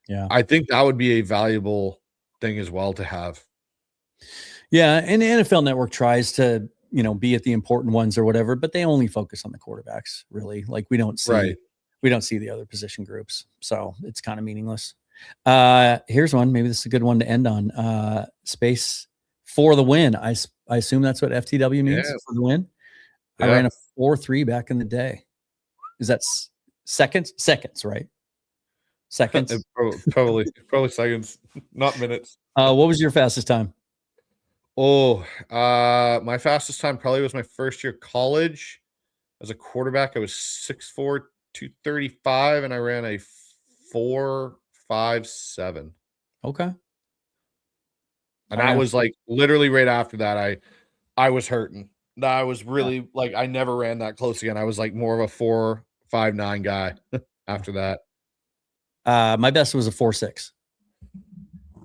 Yeah. I think that would be a valuable thing as well to have. Yeah, and the NFL Network tries to, be at the important ones or whatever, but they only focus on the quarterbacks, really. Like we don't see the other position groups. So it's kind of meaningless. Here's one. Maybe this is a good one to end on. Space for the win. I assume that's what FTW means for the win. Yeah. I ran a 4.3 back in the day. Is that seconds? Seconds, right? Seconds. probably seconds, not minutes. What was your fastest time? My fastest time probably was my first year of college. As a quarterback, I was 6'4", 235, and I ran a 4.57. Okay. And that was like literally right after that. I was hurting. I was really like, I never ran that close again. I was like more of a 4.59 guy after that. My best was a 4.6.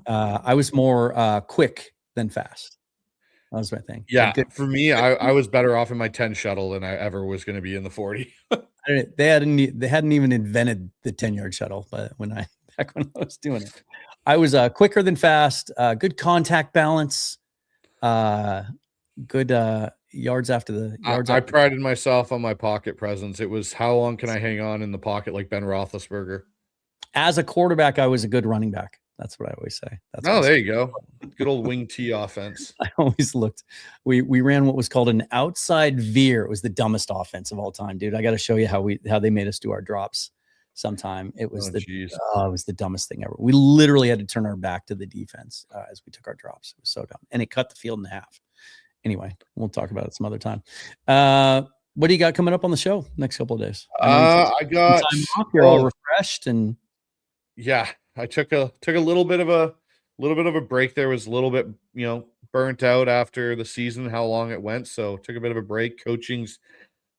I was more quick than fast. That was my thing. Yeah, for me, I was better off in my 10 shuttle than I ever was going to be in the 40. They hadn't even invented the 10-yard shuttle, but when I was doing it, I was quicker than fast. Good contact balance. Good yards after the yards. I prided myself on my pocket presence. It was how long can I hang on in the pocket like Ben Roethlisberger. As a quarterback, I was a good running back. That's what I always say. There you go. Good old wing T offense. I always looked. We ran what was called an outside veer. It was the dumbest offense of all time, dude. I got to show you how they made us do our drops sometime. It was it was the dumbest thing ever. We literally had to turn our back to the defense as we took our drops. It was so dumb. And it cut the field in half. Anyway, we'll talk about it some other time. What do you got coming up on the show next couple of days? I got time off. You're all refreshed and I took a little bit of a break. There was a little bit, burnt out after the season, how long it went. So took a bit of a break. Coaching's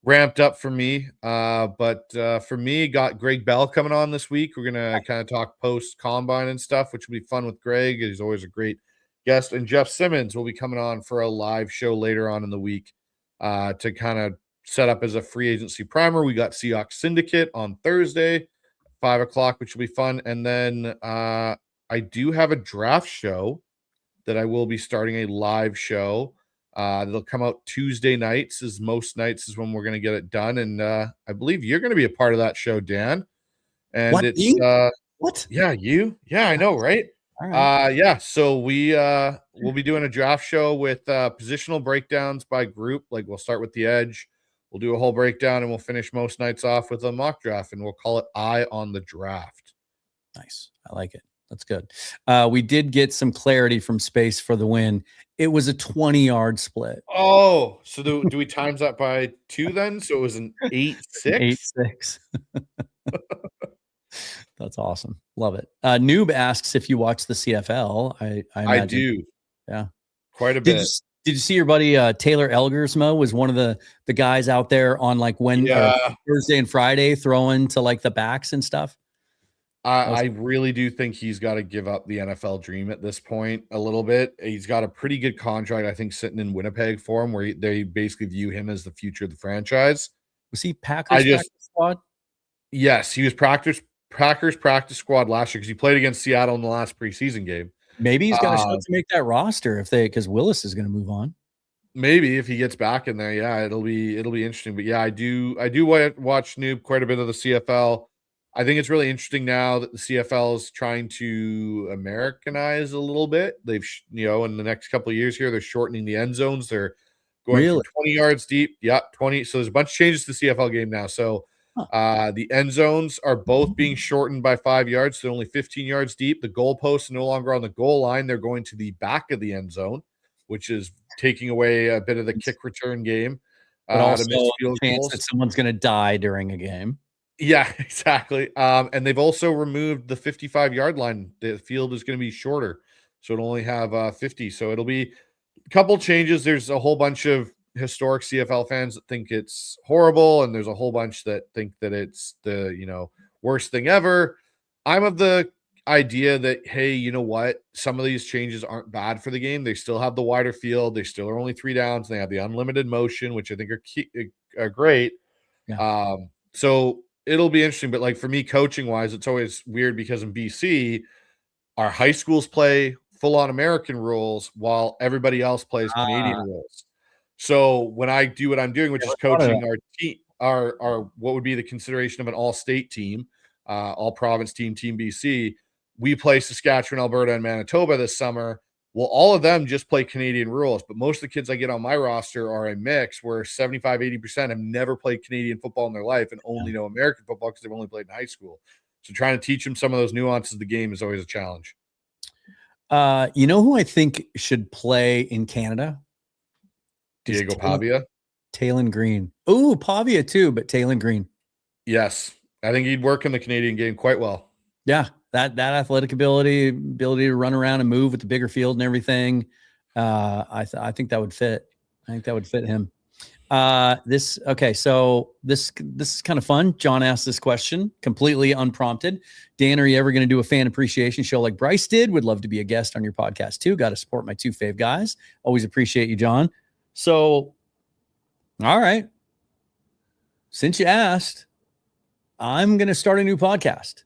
ramped up for me. But for me, got Greg Bell coming on this week. We're going to kind of talk post combine and stuff, which will be fun with Greg. He's always a great guest. And Jeff Simmons will be coming on for a live show later on in the week to kind of set up as a free agency primer. We got Seahawks Syndicate on Thursday, 5 o'clock, which will be fun. And then I do have a draft show that I will be starting a live show. That'll come out Tuesday nights, as most nights is when we're going to get it done. And I believe you're going to be a part of that show, Dan. And what? It's what? Yeah, you. Yeah, I know, right? All right. So we'll be doing a draft show with positional breakdowns by group. Like we'll start with the edge. We'll do a whole breakdown and we'll finish most nights off with a mock draft, and we'll call it Eye on the Draft. Nice. I like it. That's good. We did get some clarity from Space for the win. It was a 20-yard split. Oh, so do we times that by 2 then? So it was an 8-6? 8-6. That's awesome. Love it. Noob asks if you watch the CFL. I do. Yeah. Quite a bit. Did you see your buddy Taylor Elgersmo was one of the guys out there on like Thursday and Friday throwing to like the backs and stuff? I really do think he's got to give up the NFL dream at this point a little bit. He's got a pretty good contract, I think, sitting in Winnipeg for him, where they basically view him as the future of the franchise. Was he Packers practice squad? Yes, he was Packers practice squad last year because he played against Seattle in the last preseason game. Maybe he's got a shot to make that roster because Willis is going to move on. Maybe if he gets back in there, yeah, it'll be interesting. But yeah, I do watch Noob quite a bit of the CFL. I think it's really interesting now that the CFL is trying to Americanize a little bit. They've in the next couple of years here, they're shortening the end zones. They're going from 20 yards deep. Yeah, 20. So there's a bunch of changes to the CFL game now. So the end zones are both being shortened by 5 yards. So they're only 15 yards deep. The goalposts are no longer on the goal line. They're going to the back of the end zone, which is taking away a bit of the kick return game. But also a chance that someone's going to die during a game. Yeah, exactly. And they've also removed the 55-yard line. The field is going to be shorter. So it'll only have 50. So it'll be a couple changes. There's a whole bunch of historic CFL fans that think it's horrible, and there's a whole bunch that think that it's the worst thing ever. I'm of the idea that, hey, you know what, some of these changes aren't bad for the game. They still have the wider field, they still are only 3 downs, and they have the unlimited motion, which I think are great. Yeah. So it'll be interesting. But like for me, coaching wise, it's always weird because in BC, our high schools play full on American rules while everybody else plays Canadian rules. So when I do what I'm doing, which is coaching our team, our what would be the consideration of an all-state team, all province team, Team BC, we play Saskatchewan, Alberta, and Manitoba this summer. Well, all of them just play Canadian rules, but most of the kids I get on my roster are a mix where 75-80% have never played Canadian football in their life and only know American football because they've only played in high school. So trying to teach them some of those nuances of the game is always a challenge. You know who I think should play in Canada? Diego Pavia. Taylon Green. Ooh, Pavia too, but Taylon Green. Yes. I think he'd work in the Canadian game quite well. Yeah. That athletic ability to run around and move with the bigger field and everything. I think that would fit. I think that would fit him. So this is kind of fun. John asked this question completely unprompted. Dan, are you ever going to do a fan appreciation show like Bryce did? Would love to be a guest on your podcast too. Got to support my two fave guys. Always appreciate you, John. So, all right. Since you asked, I'm going to start a new podcast.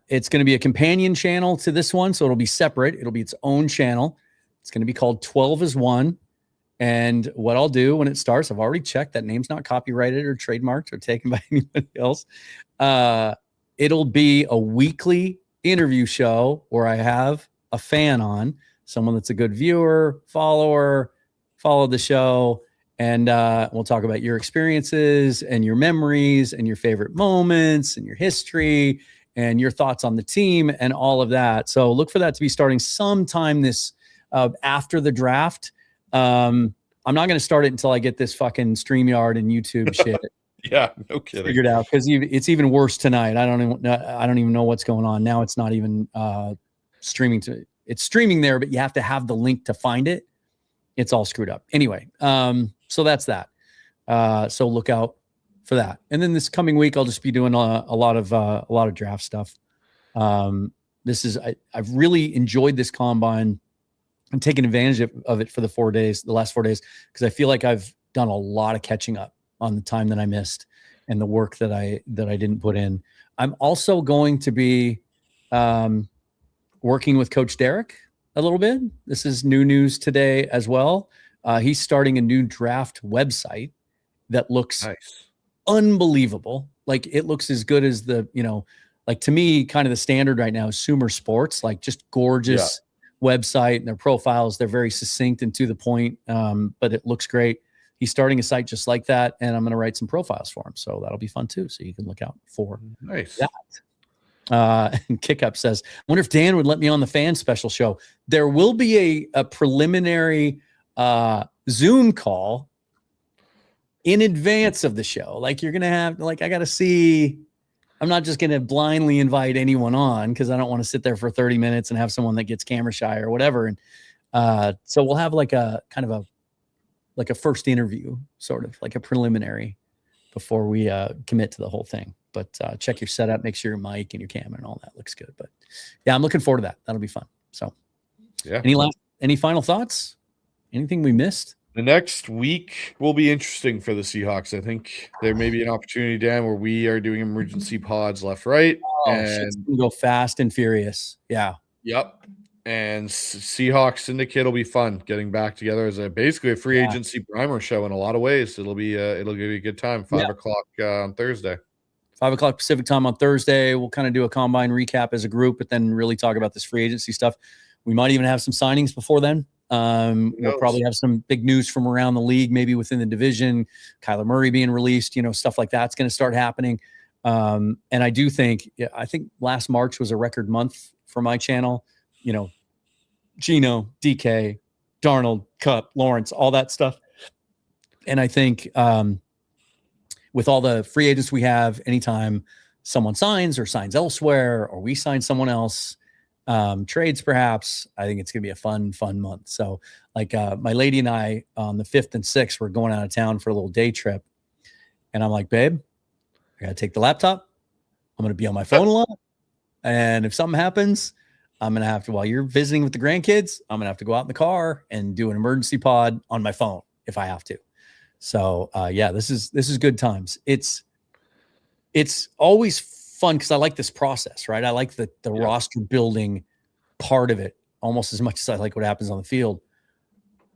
It's going to be a companion channel to this one. So it'll be separate. It'll be its own channel. It's going to be called 12 is 1. And what I'll do when it starts, I've already checked that name's not copyrighted or trademarked or taken by anybody else. It'll be a weekly interview show where I have a fan on, someone that's a good viewer, follow the show. And we'll talk about your experiences and your memories and your favorite moments and your history and your thoughts on the team and all of that. So look for that to be starting sometime this after the draft. I'm not going to start it until I get this fucking StreamYard and YouTube shit. Yeah, no kidding. Figured out, because it's even worse tonight. I don't even know what's going on now. It's not even streaming it's streaming there, but you have to have the link to find it. It's all screwed up. Anyway, so that's that. So look out for that. And then this coming week, I'll just be doing a lot of draft stuff. I've really enjoyed this combine. I'm taking advantage of it for the last 4 days, because I feel like I've done a lot of catching up on the time that I missed and the work that I didn't put in. I'm also going to be working with Coach Derek a little bit. This is new news today as well. He's starting a new draft website that looks unbelievable. Like, it looks as good as like, to me, kind of the standard right now is Sumer Sports, like, just gorgeous website, and their profiles, they're very succinct and to the point, but it looks great. He's starting a site just like that, and I'm going to write some profiles for him. So that'll be fun too. So you can look out for that. And Kick Up says, I wonder if Dan would let me on the fan special show. There will be a preliminary Zoom call in advance of the show. Like, you're going to have, like, I got to see, I'm not just going to blindly invite anyone on, because I don't want to sit there for 30 minutes and have someone that gets camera shy or whatever. And so we'll have like a kind of a first interview, sort of like a preliminary, before we commit to the whole thing. But check your setup, make sure your mic and your camera and all that looks good. But yeah, I'm looking forward to that. That'll be fun. So yeah. Any final thoughts? Anything we missed? The next week will be interesting for the Seahawks. I think there may be an opportunity, Dan, where we are doing emergency pods left, right. And go fast and furious. Yeah. Yep. And Seahawks Syndicate will be fun, getting back together as basically a free agency primer show in a lot of ways. It'll be it'll give you a good time. 5 o'clock on Thursday. 5 o'clock Pacific time on Thursday. We'll kind of do a combine recap as a group, but then really talk about this free agency stuff. We might even have some signings before then. We'll probably have some big news from around the league, maybe within the division, Kyler Murray being released, stuff like that's going to start happening. And I do think, I think last March was a record month for my channel, Gino, DK, Darnold, Kupp, Lawrence, all that stuff. And I think, with all the free agents we have, anytime someone signs or signs elsewhere, or we sign someone else, trades perhaps, I think it's going to be a fun month. So like, my lady and I on the 5th and 6th, we're going out of town for a little day trip. And I'm like, babe, I got to take the laptop. I'm going to be on my phone a lot. And if something happens, I'm going to have to, while you're visiting with the grandkids, I'm going to have to go out in the car and do an emergency pod on my phone if I have to. So, this is good times. It's it's always fun because I like this process, right? I like the roster building part of it almost as much as I like what happens on the field.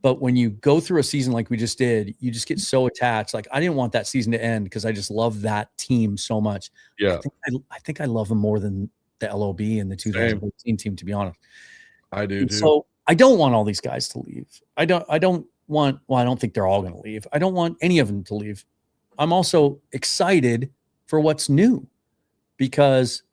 But when you go through a season like we just did, you just get so attached. Like, I didn't want that season to end because I just love that team so much. Yeah. I think I love them more than the LOB and the 2014 team, to be honest. I do And too. so I don't want all these guys to leave. I don't think they're all going to leave. I don't want any of them to leave. I'm also excited for what's new, because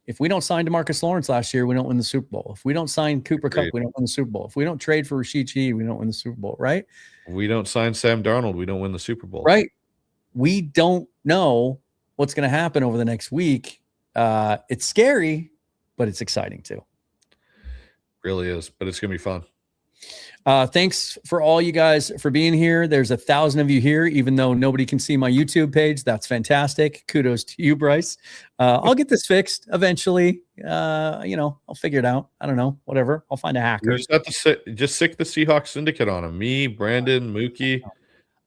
if we don't sign DeMarcus Lawrence last year, we don't win the Super Bowl. If we don't sign Cooper Kupp, we don't win the Super Bowl. If we don't trade for Rashid Shaheed, we don't win the Super Bowl, right? If we don't sign Sam Darnold, we don't win the Super Bowl. Right. We don't know what's going to happen over the next week. It's scary, but it's exciting too. Really is, but it's going to be fun. Thanks for all you guys for being here. There's 1,000 of you here, even though nobody can see my YouTube page. That's fantastic. Kudos to you, Bryce. I'll get this fixed eventually. I'll figure it out. I don't know, whatever. I'll find a hacker. We just have to sick the Seahawks syndicate on him. Me, Brandon, Mookie.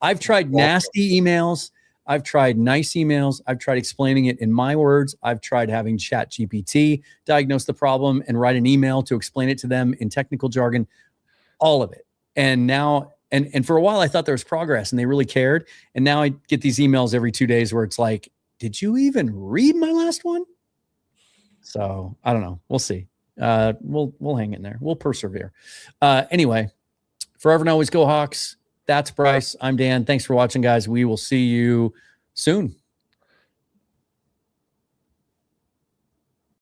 I've tried nasty emails. I've tried nice emails. I've tried explaining it in my words. I've tried having ChatGPT diagnose the problem and write an email to explain it to them in technical jargon. All of it. And now, and for a while I thought there was progress and they really cared. And now I get these emails every 2 days where it's like, did you even read my last one? So I don't know. We'll see. We'll hang in there. We'll persevere. Anyway, forever and always go Hawks. That's Bryce. I'm Dan. Thanks for watching, guys. We will see you soon.